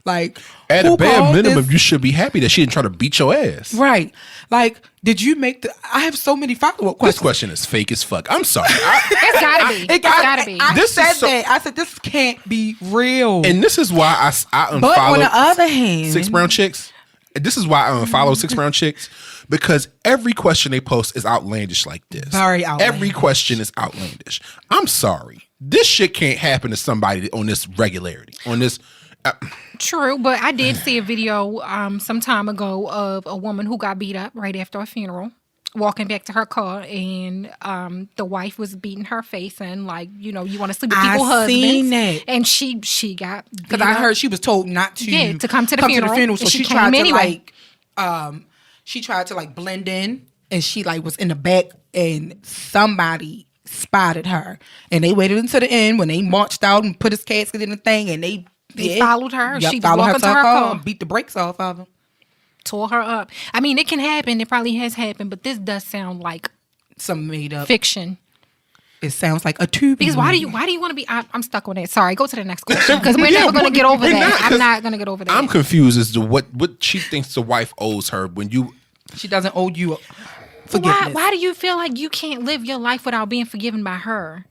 Like, At who a bare called minimum, this- you should be happy that she didn't try to beat your ass. Right. Like, did you make the... I have so many follow-up This questions. question is fake as fuck. I'm sorry. It's gotta be. It's gotta be. I This is said so- that. I said, this can't be real. And this is why I but on the unfollowed other hand... 6 Brown Chicks. This is why I unfollowed 6 Brown Chicks, because every question they post is outlandish like this. Very outlandish. Every question is outlandish. I'm sorry. This shit can't happen to somebody on this regularity. On this. True, but I did see a video some time ago of a woman who got beat up right after a funeral, walking back to her car, and the wife was beating her face and like, you know, you want to sleep with people's husbands. Seen that. And she got beat Because I up. heard she was told not to... To come to the funeral. So And she she tried came to anyway. she tried to like blend in, and she like was in the back, and somebody spotted her, and they waited until the end when they marched out and put his casket in the thing, and they followed her. Yep, She was followed walking to her car. and beat the brakes off of him. Tore her up. I mean, it can happen. It probably has happened, but this does sound like Some made up. fiction. It sounds like a Tubi. Because why do you want to be? I'm stuck on that. Sorry, go to the next question because we're never going to get over we're that. not, 'cause I'm not going to get over that. I'm confused as to what she thinks the wife owes her when you. She doesn't owe you forgiveness. Why do you feel like you can't live your life without being forgiven by her?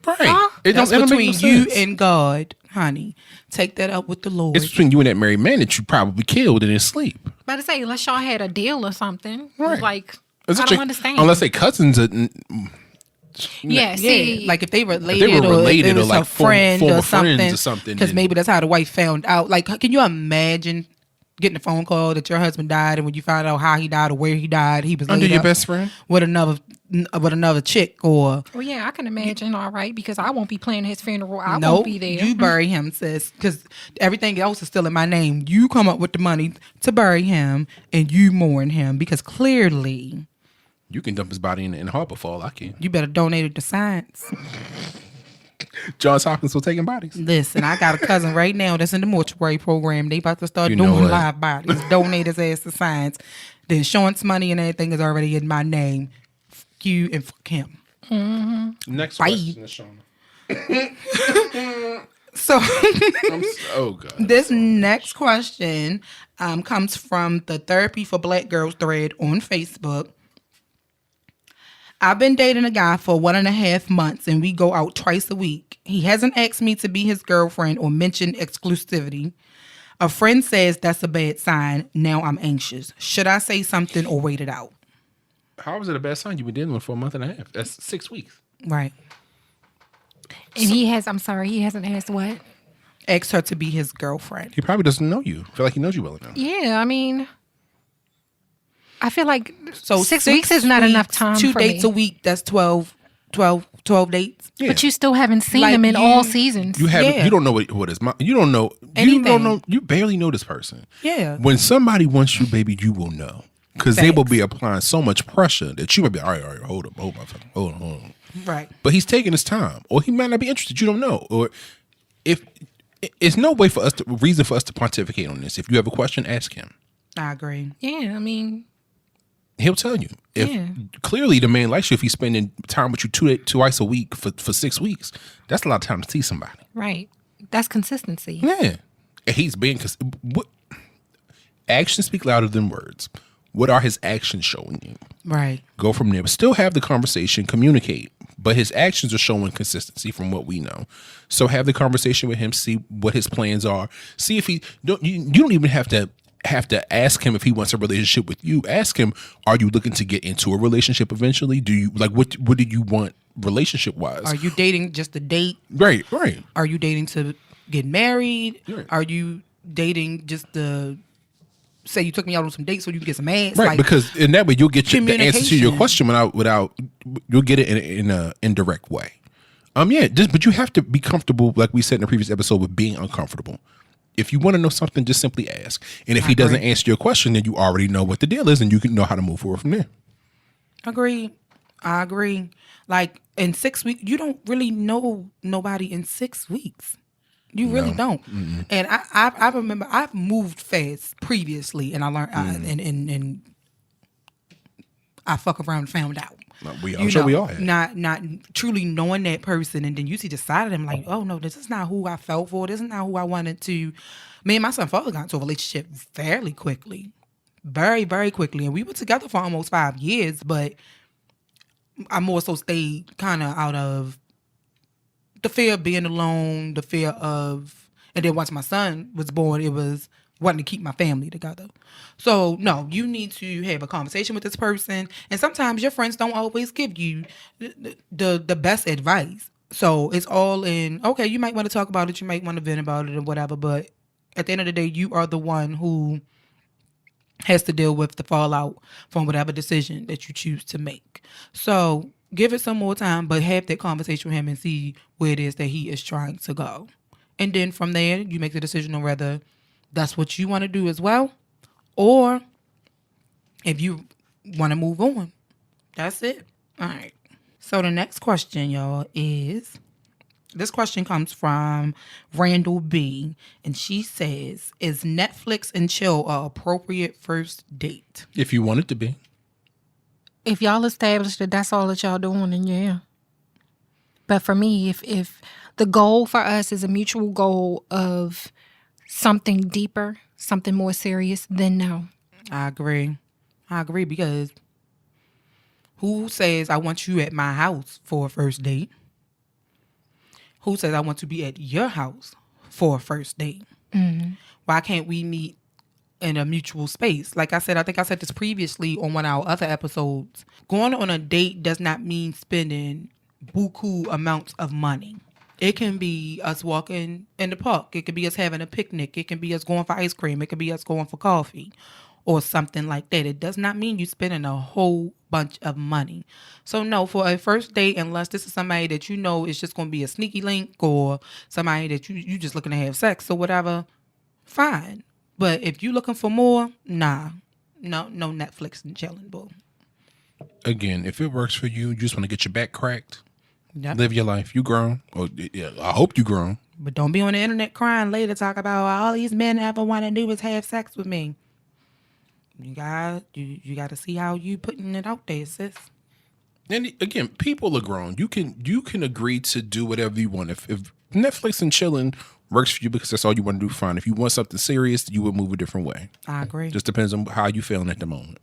Right. Huh? That's it don't between make no you sense. and God, honey. Take that up with the Lord. It's between you and that married man that you probably killed in his sleep. But to say, unless y'all had a deal or something, Right. like Is I it don't understand. Unless they cousins. Yeah, see, Yeah, like if they related, If they were related or if it or was like a friend former or friends something, or something, because then- maybe that's how the wife found out. Like, can you imagine getting a phone call that your husband died, and when you find out how he died or where he died, he was Under laid your up best friend? with another chick, or well, yeah, I can imagine. All right, because I won't be planning his funeral. I no, won't be there. you bury him, sis, because everything else is still in my name. You come up with the money to bury him, and you mourn him, because clearly You can dump his body in Harbor Fall. I can. you better donate it to science. Johns Hopkins was taking bodies. Listen, I got a cousin right now that's in the mortuary program. They about to start You know doing what? live bodies. Donate his ass to science. The insurance money and everything is already in my name. Fuck you and fuck him. Next Bye. question is Shauna. So Oh god. this next question comes from the Therapy for Black Girls thread on Facebook. I've been dating a guy for 1.5 months, and we go out twice a week. He hasn't asked me to be his girlfriend or mentioned exclusivity. A friend says that's a bad sign. Now I'm anxious. Should I say something or wait it out? How is it a bad sign? You've been dealing with for 1.5 months. That's 6 weeks. Right. And he hasn't asked what? Asked her to be his girlfriend. He probably doesn't know you. I feel like he knows you well enough. Yeah, I mean, I feel like So 6 weeks is not enough time. 2 for dates me. a week. That's 12 dates. Yeah. But you still haven't seen Like him in you- all seasons. You haven't. Yeah. You don't know what his mom. You don't know. You Anything. don't know. You barely know this person. Yeah. When somebody wants you, baby, you will know because they will Facts. be applying so much pressure that you might be. All right, hold up, hold on. Right. But he's taking his time, or he might not be interested. You don't know, or if it's no way for us to reason for us to pontificate on this. If you have a question, ask him. I agree. Yeah, I mean, He'll tell you. If Yeah. clearly the man likes you, if he's spending time with you twice a week for 6 weeks, that's a lot of time to see somebody. right. That's consistency. Yeah, and he's being because what actions speak louder than words. What are his actions showing you? Right. Go from there. But still have the conversation, communicate. But his actions are showing consistency from what we know. So have the conversation with him, see what his plans are. See if you don't even have to ask him if he wants a relationship with you. Ask him, are you looking to get into a relationship eventually? Do you what do you want relationship wise? Are you dating just to date? Right. Are you dating to get married? Right. Are you dating just to say you took me out on some dates so you can get some ass? Right, Like, because in that way you'll get the answer to your communication. question without you'll get it in a indirect way. But you have to be comfortable, like we said in the previous episode, with being uncomfortable. If you want to know something, just simply ask. And if he doesn't answer your question, then you already know what the deal is, and you can know how to move forward from there. I agree. Like in 6 weeks, you don't really know nobody in 6 weeks. You really don't. Mm-hmm. And I remember I've moved fast previously, and I learned and I fuck around and found out. I'm sure we all have. Not truly knowing that person, and then you see the side of them like, oh no, this is not who I felt for. This is not who I wanted to. Me and my son father got into a relationship fairly quickly, very, very quickly, and we were together for almost 5 years. But I more so stayed kind of out of the fear of being alone, the fear of, and then once my son was born, it was wanting to keep my family together. So no, you need to have a conversation with this person, and sometimes your friends don't always give you the best advice. So it's all in, okay, you might want to talk about it, you might want to vent about it or whatever, but at the end of the day, you are the one who has to deal with the fallout from whatever decision that you choose to make. So give it some more time, but have that conversation with him and see where it is that he is trying to go. And then from there, you make the decision on whether that's what you want to do as well, or if you want to move on. That's it. All right. So the next question, y'all, is, this question comes from Randall B. And she says, is Netflix and chill an appropriate first date? If you want it to be. If y'all established that that's all that y'all doing, then yeah. But for me, if the goal for us is a mutual goal of something deeper, something more serious, then no. I agree because who says I want you at my house for a first date? Who says I want to be at your house for a first date? Mm-hmm. Why can't we meet in a mutual space? Like I said, I think I said this previously on one of our other episodes. Going on a date does not mean spending buku amounts of money. It can be us walking in the park. It could be us having a picnic. It can be us going for ice cream. It could be us going for coffee or something like that. It does not mean you spending a whole bunch of money. So no, for a first date, unless this is somebody that you know is just going to be a sneaky link or somebody that you just looking to have sex or whatever, fine. But if you looking for more, nah. No Netflix and chilling, boo. Again, if it works for you, you just want to get your back cracked. Yep. Live your life. You grown. Or, yeah, I hope you grown. But don't be on the internet crying later, talk about all these men ever want to do is have sex with me. You got to see how you putting it out there, sis. And again, people are grown. You can agree to do whatever you want. If Netflix and chilling works for you because that's all you want to do, fine. If you want something serious, you would move a different way. I agree. Just depends on how you feeling at the moment.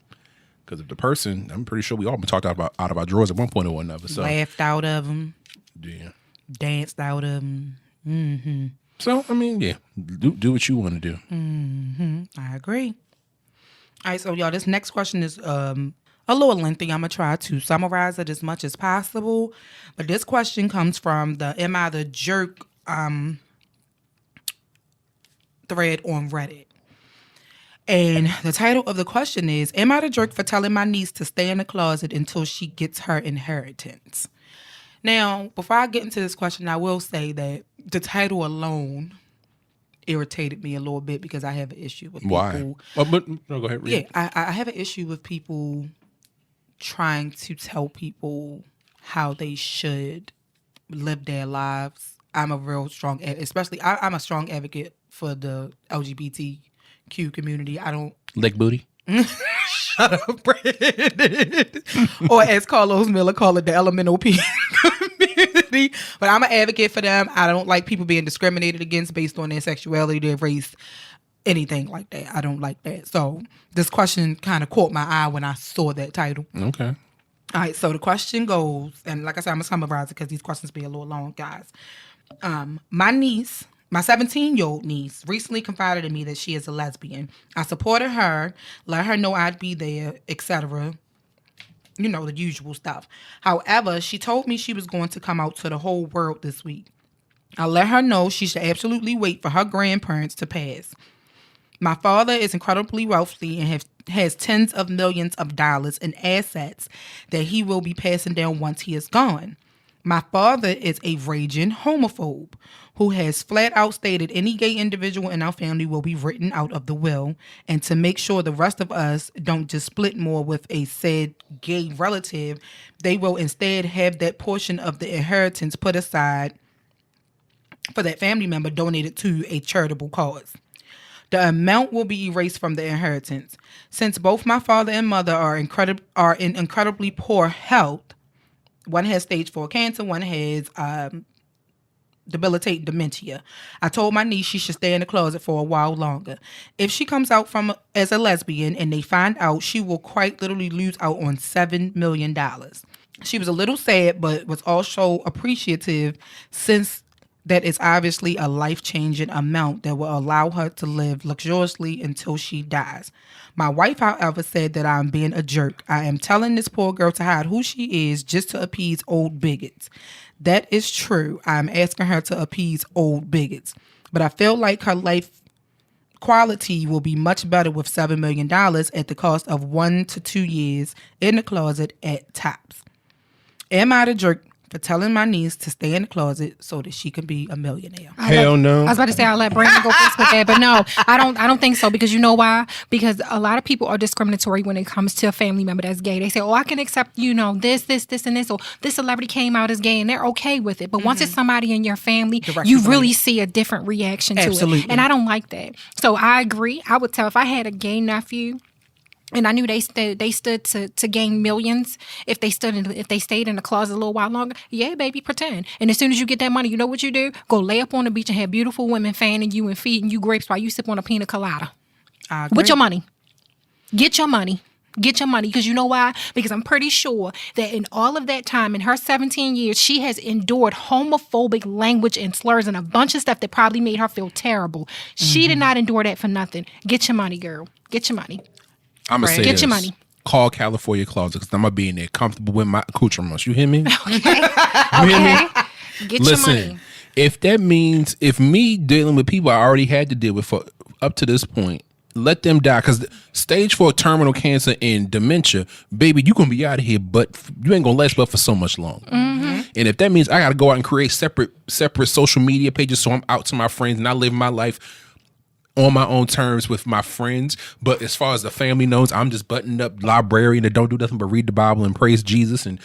Because if the person, I'm pretty sure we all been talked out of our drawers at one point or another. So laughed out of them. Yeah. Danced out of them. Mm-hmm. So, I mean, yeah. Do what you want to do. Mm-hmm. I agree. All right, so y'all, this next question is a little lengthy. I'm going to try to summarize it as much as possible. But this question comes from the Am I the Jerk thread on Reddit. And the title of the question is, am I the jerk for telling my niece to stay in the closet until she gets her inheritance? Now, before I get into this question, I will say that the title alone irritated me a little bit because I have an issue with people. Why? Oh, but no, go ahead. Read. Yeah, I have an issue with people trying to tell people how they should live their lives. I'm a real strong, especially I'm a strong advocate for the LGBTQ community. I don't leg booty. Shut up, Brandon. Or as Carlos Miller call it, the elemental P community. But I'm an advocate for them. I don't like people being discriminated against based on their sexuality, their race, anything like that. I don't like that. So this question kind of caught my eye when I saw that title. Okay. All right, so the question goes, and like I said, I'm going to summarize it because these questions be a little long, guys. My niece, my 17-year-old niece, recently confided in me that she is a lesbian. I supported her, let her know I'd be there, etc., you know, the usual stuff. However, she told me she was going to come out to the whole world this week. I let her know she should absolutely wait for her grandparents to pass. My father is incredibly wealthy and has tens of millions of dollars in assets that he will be passing down once he is gone. My father is a raging homophobe who has flat out stated any gay individual in our family will be written out of the will, and to make sure the rest of us don't just split more with a said gay relative, they will instead have that portion of the inheritance put aside for that family member donated to a charitable cause. The amount will be erased from the inheritance. Since both my father and mother are in incredibly poor health, one has stage 4 cancer, one has debilitating dementia. I told my niece she should stay in the closet for a while longer. If she comes out as a lesbian and they find out, she will quite literally lose out on $7 million. She was a little sad, but was also appreciative since that is obviously a life-changing amount that will allow her to live luxuriously until she dies. My wife, however, said that I'm being a jerk. I am telling this poor girl to hide who she is just to appease old bigots. That is true. I'm asking her to appease old bigots. But I feel like her life quality will be much better with $7 million at the cost of 1 to 2 years in the closet at tops. Am I the jerk for telling my niece to stay in the closet so that she can be a millionaire? Hell no. I was about to say I'll let Brandon go first with that, but no, I don't think so, because you know why? Because a lot of people are discriminatory when it comes to a family member that's gay. They say, "Oh, I can accept, this, and this, or this celebrity came out as gay," and they're okay with it. But once it's somebody in your family, you really see a different reaction to it, and I don't like that. So I agree. I would tell if I had a gay nephew, and I knew they stood to gain millions if they stayed in the closet a little while longer. Yeah, baby, pretend. And as soon as you get that money, you know what you do? Go lay up on the beach and have beautiful women fanning you and feeding you grapes while you sip on a pina colada. With your money. Get your money. Get your money. Because you know why? Because I'm pretty sure that in all of that time, in her 17 years, she has endured homophobic language and slurs and a bunch of stuff that probably made her feel terrible. She did not endure that for nothing. Get your money, girl. Get your money. I'm going to say Get this. your money. Call California Closet because I'm going to be in there comfortable with my accoutrements. You hear me? Okay. Get Listen, your money. if that means, if me dealing with people I already had to deal with for up to this point, let them die. Because stage 4 terminal cancer and dementia, baby, you going to be out of here, but you ain't going to last but for so much longer. And if that means I got to go out and create separate social media pages so I'm out to my friends and I live my life on my own terms with my friends, but as far as the family knows, I'm just buttoned up librarian that don't do nothing but read the Bible and praise Jesus and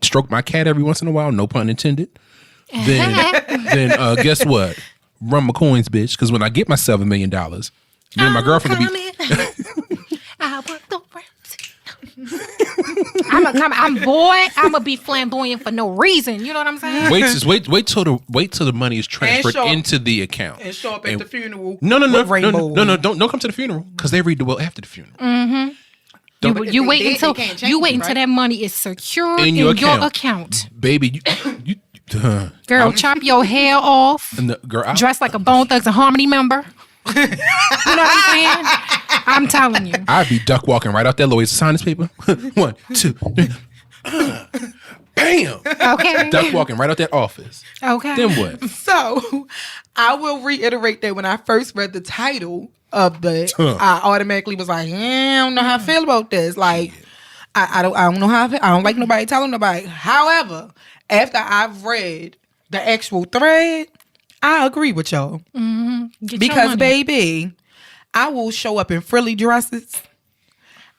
stroke my cat every once in a while, no pun intended. Then guess what? Run my coins, bitch. Because when I get my $7 million, then my girlfriend will be. I want the I'm gonna be flamboyant for no reason. You know what I'm saying? Wait till the money is transferred into the account and show up at the funeral. No, don't come to the funeral because they read the will after the funeral. You wait until that money is secure in your account, baby. Girl, chop your hair off. Dress like a Bone Thugs and Harmony member. You know what I'm saying? I'm telling you. I'd be duck walking right out there, Louis. Sign this paper. 1, 2, 3. Bam. Okay. Duck walking right out that office. Okay. Then what? So, I will reiterate that when I first read the title of I automatically was like, I don't know how I feel about this. Like, I don't know how I feel. I don't like nobody telling nobody. However, after I've read the actual thread, I agree with y'all. Because, baby, I will show up in frilly dresses.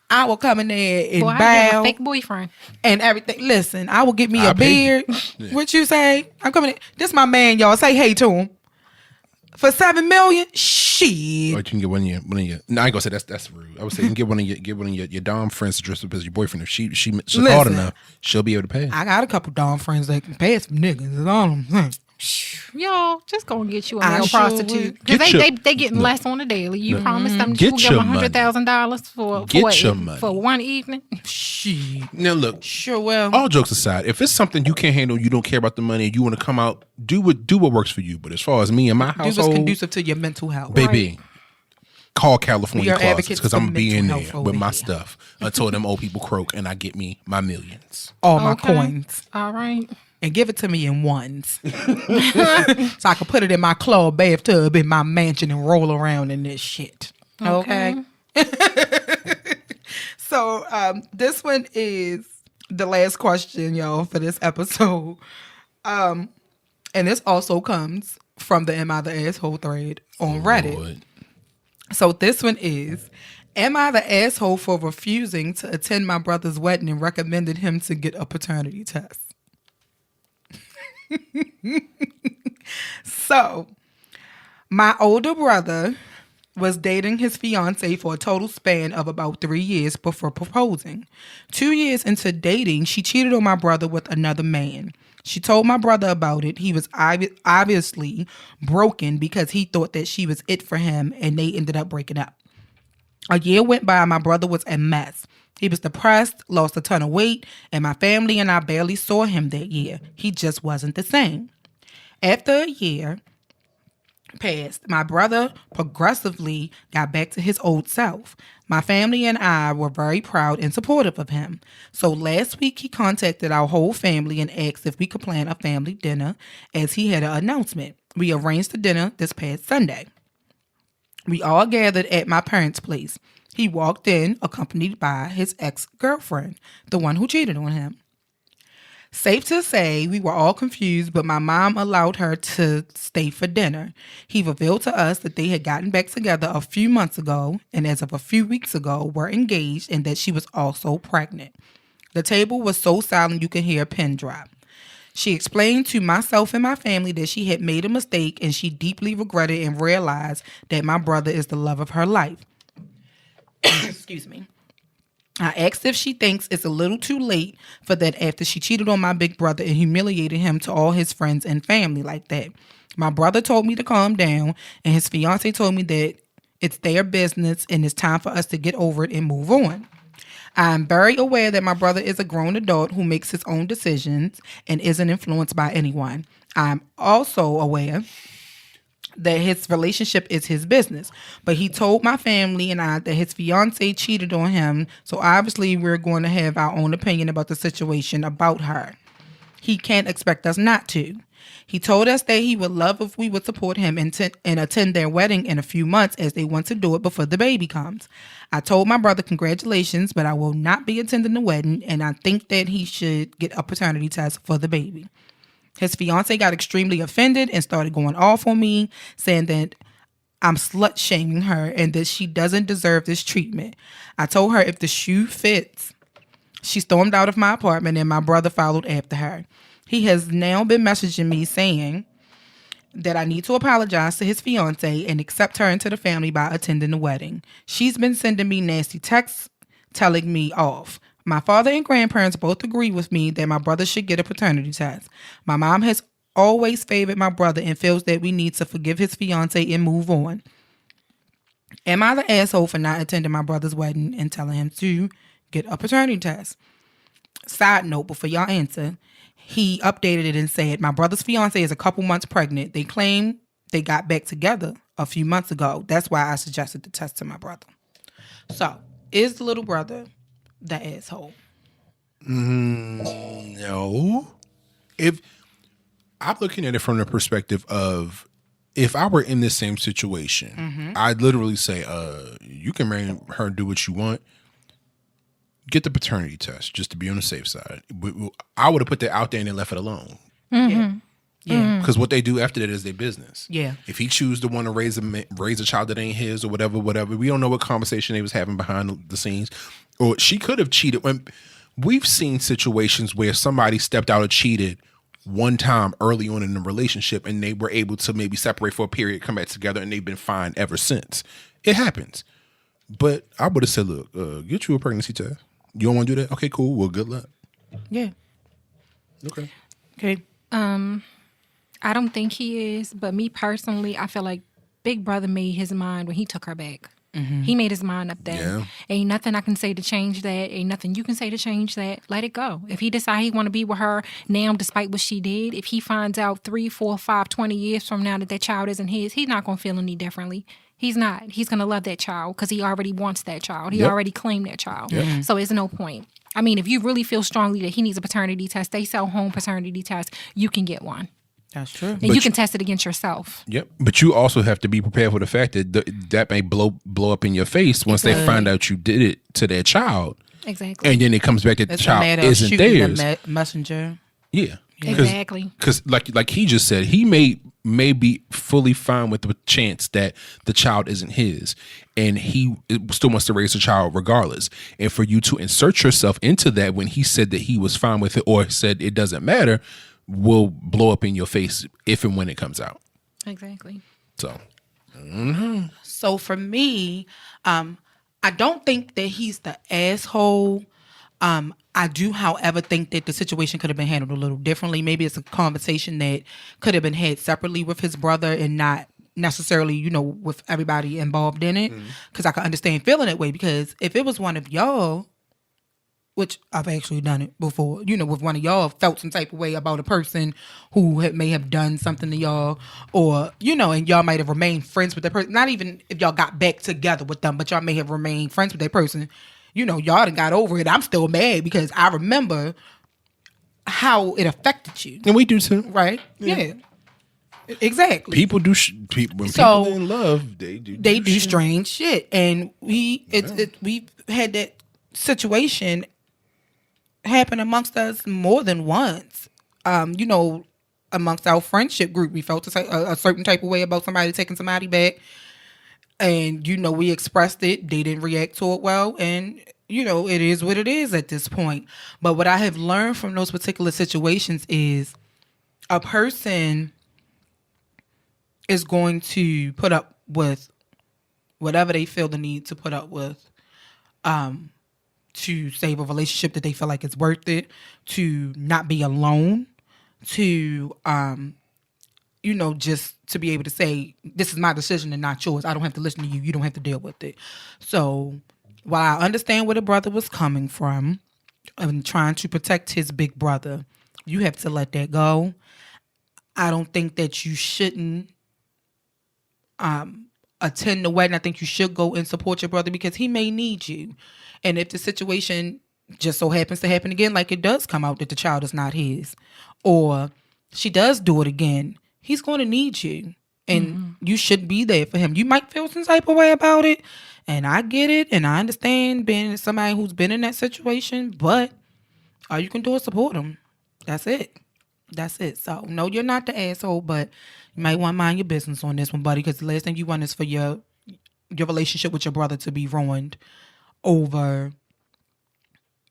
I will come in there and bow. I have a fake boyfriend. And everything. Listen, I will get me a beard. Yeah. What you say? I'm coming in. This my man, y'all. Say hey to him. For $7 million? Shit. Or you can get one of your no, I ain't gonna say that's rude. I would say you can get one of your dom friends to dress up as your boyfriend. If she's hard enough, she'll be able to pay. I got a couple dom friends that can pay some niggas. That's all I'm saying. Y'all, just gonna get you a I male sure prostitute. would. Because Get they getting less on the daily. You promised them that Get you will give your them $100,000 for one evening. Shit. Now look, Sure will. all jokes aside, if it's something you can't handle, you don't care about the money, and you want to come out, do what works for you. But as far as me and my Do what's household, conducive to your mental health. baby, call California We are Closets advocates because for I'm gonna be in mental there health with over my here. stuff until them old people croak and I get me my millions. All my Okay. coins. All right. And give it to me in ones. So I can put it in my club bathtub in my mansion and roll around in this shit. Okay. So this one is the last question, y'all, for this episode. And this also comes from the Am I the Asshole thread on Reddit. Lord. So this one is, am I the asshole for refusing to attend my brother's wedding and recommended him to get a paternity test? So, my older brother was dating his fiance for a total span of about 3 years before proposing. 2 years into dating, she cheated on my brother with another man. She told my brother about it. He was obviously broken because he thought that she was it for him, and they ended up breaking up. A year went by. My brother was a mess. He was depressed, lost a ton of weight, and my family and I barely saw him that year. He just wasn't the same. After a year passed, my brother progressively got back to his old self. My family and I were very proud and supportive of him. So last week, he contacted our whole family and asked if we could plan a family dinner as he had an announcement. We arranged the dinner this past Sunday. We all gathered at my parents' place. He walked in, accompanied by his ex-girlfriend, the one who cheated on him. Safe to say, we were all confused, but my mom allowed her to stay for dinner. He revealed to us that they had gotten back together a few months ago, and as of a few weeks ago, were engaged, and that she was also pregnant. The table was so silent you could hear a pin drop. She explained to myself and my family that she had made a mistake, and she deeply regretted and realized that my brother is the love of her life. Excuse me. I asked if she thinks it's a little too late for that after she cheated on my big brother and humiliated him to all his friends and family like that. My brother told me to calm down, and his fiance told me that it's their business and it's time for us to get over it and move on. I'm very aware that my brother is a grown adult who makes his own decisions and isn't influenced by anyone. I'm also aware that his relationship is his business. But he told my family and I that his fiance cheated on him, so obviously we're going to have our own opinion about the situation about her. He can't expect us not to. He told us that he would love if we would support him and attend their wedding in a few months as they want to do it before the baby comes. I told my brother congratulations, but I will not be attending the wedding, and I think that he should get a paternity test for the baby. His fiance got extremely offended and started going off on me, saying that I'm slut-shaming her and that she doesn't deserve this treatment. I told her if the shoe fits. She stormed out of my apartment and my brother followed after her. He has now been messaging me saying that I need to apologize to his fiance and accept her into the family by attending the wedding. She's been sending me nasty texts telling me off. My father and grandparents both agree with me that my brother should get a paternity test. My mom has always favored my brother and feels that we need to forgive his fiance and move on. Am I the asshole for not attending my brother's wedding and telling him to get a paternity test? Side note, before y'all answer, he updated it and said, my brother's fiance is a couple months pregnant. They claim they got back together a few months ago. That's why I suggested the test to my brother. So, is the little brother the asshole? No. If I'm looking at it from the perspective of if I were in this same situation, I'd literally say, you can marry her and do what you want. Get the paternity test just to be on the safe side. I would have put that out there and then left it alone. Yeah. Because what they do after that is their business. Yeah. If he chooses to want to raise a child that ain't his or whatever, we don't know what conversation they was having behind the scenes. Or she could have cheated. We've seen situations where somebody stepped out or cheated one time early on in the relationship and they were able to maybe separate for a period, come back together, and they've been fine ever since. It happens. But I would have said, look, get you a pregnancy test. You don't want to do that? Okay, cool. Well, good luck. Yeah. Okay. Okay. I don't think he is, but me personally, I feel like Big Brother made his mind when he took her back. He made his mind up there. Yeah. Ain't nothing I can say to change that. Ain't nothing you can say to change that. Let it go. If he decide he want to be with her now, despite what she did, if he finds out 3, 4, 5, 20 years from now that child isn't his, he's not going to feel any differently. He's not. He's going to love that child because he already wants that child. He already claimed that child. So it's no point. I mean, if you really feel strongly that he needs a paternity test, they sell home paternity tests. You can get one. That's true. And you can test it against yourself. Yep. But you also have to be prepared for the fact that that may blow up in your face once they find out you did it to their child. Exactly. And then it comes back that the child isn't theirs. Messenger. Yeah. Exactly. Because like he just said, he may be fully fine with the chance that the child isn't his, and he still wants to raise the child regardless. And for you to insert yourself into that when he said that he was fine with it or said it doesn't matter will blow up in your face if and when it comes out. Exactly. So, So for me, I don't think that he's the asshole. I do, however, think that the situation could have been handled a little differently. Maybe it's a conversation that could have been had separately with his brother and not necessarily, with everybody involved in it. Because I can understand feeling that way. Because if it was one of y'all, which I've actually done it before, with one of y'all felt some type of way about a person who may have done something to y'all, or, and y'all might have remained friends with that person. Not even if y'all got back together with them, but y'all may have remained friends with that person. Y'all done got over it. I'm still mad because I remember how it affected you. and we do too. Right? Yeah. Exactly. People do when people are in love, they do strange shit. And we had that situation happen amongst us more than once. Amongst our friendship group, we felt a certain type of way about somebody taking somebody back. And, we expressed it. They didn't react to it well. And, it is what it is at this point. But what I have learned from those particular situations is a person is going to put up with whatever they feel the need to put up with to save a relationship that they feel like is worth it, to not be alone, to just to be able to say, this is my decision and not yours. I don't have to listen to you. You don't have to deal with it. So while I understand where the brother was coming from and trying to protect his big brother, you have to let that go. I don't think that you shouldn't attend the wedding. I think you should go and support your brother because he may need you. And if the situation just so happens to happen again, like it does come out that the child is not his, or she does do it again, he's going to need you, and you should be there for him. You might feel some type of way about it, and I get it, and I understand being somebody who's been in that situation, but all you can do is support him. That's it. So, no, you're not the asshole, but you might want to mind your business on this one, buddy, because the last thing you want is for your relationship with your brother to be ruined over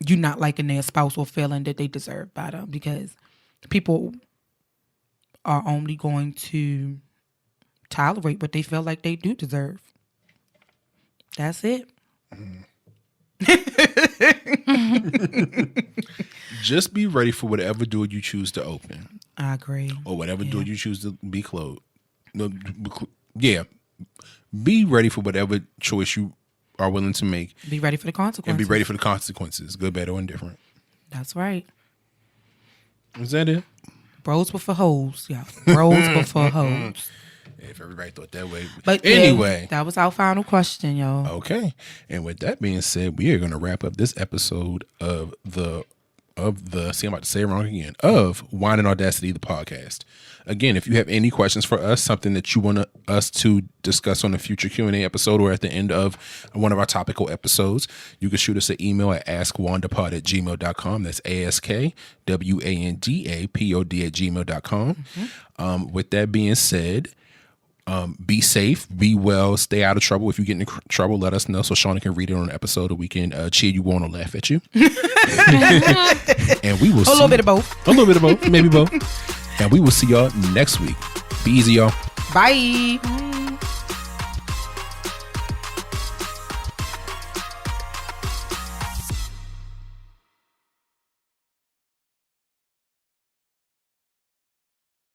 you not liking their spouse or feeling that they deserve better, because people are only going to tolerate what they feel like they do deserve. That's it. Just be ready for whatever door you choose to open. I agree. Or whatever door you choose to be closed. No, yeah. Be ready for whatever choice you are willing to make. Be ready for the consequences. And be ready for the consequences, good, bad, or indifferent. That's right. Is that it? Bros before hoes, yeah. Bros before hoes. If everybody thought that way. But anyway. Yeah, that was our final question, y'all. Okay. And with that being said, we are going to wrap up this episode of see, I'm about to say it wrong again, of Wine and Audacity, the podcast. Again, if you have any questions for us, something that you want us to discuss on a future Q&A episode or at the end of one of our topical episodes, you can shoot us an email at askwandapod@gmail.com. That's ASKWANDAPOD@gmail.com. With that being said, be safe, be well, stay out of trouble. If you get in trouble, let us know so Shauna can read it on an episode, or we can cheer you on or laugh at you. And we will see. A little bit of both. A little bit of both, maybe both. And we will see y'all next week. Be easy, y'all. Bye.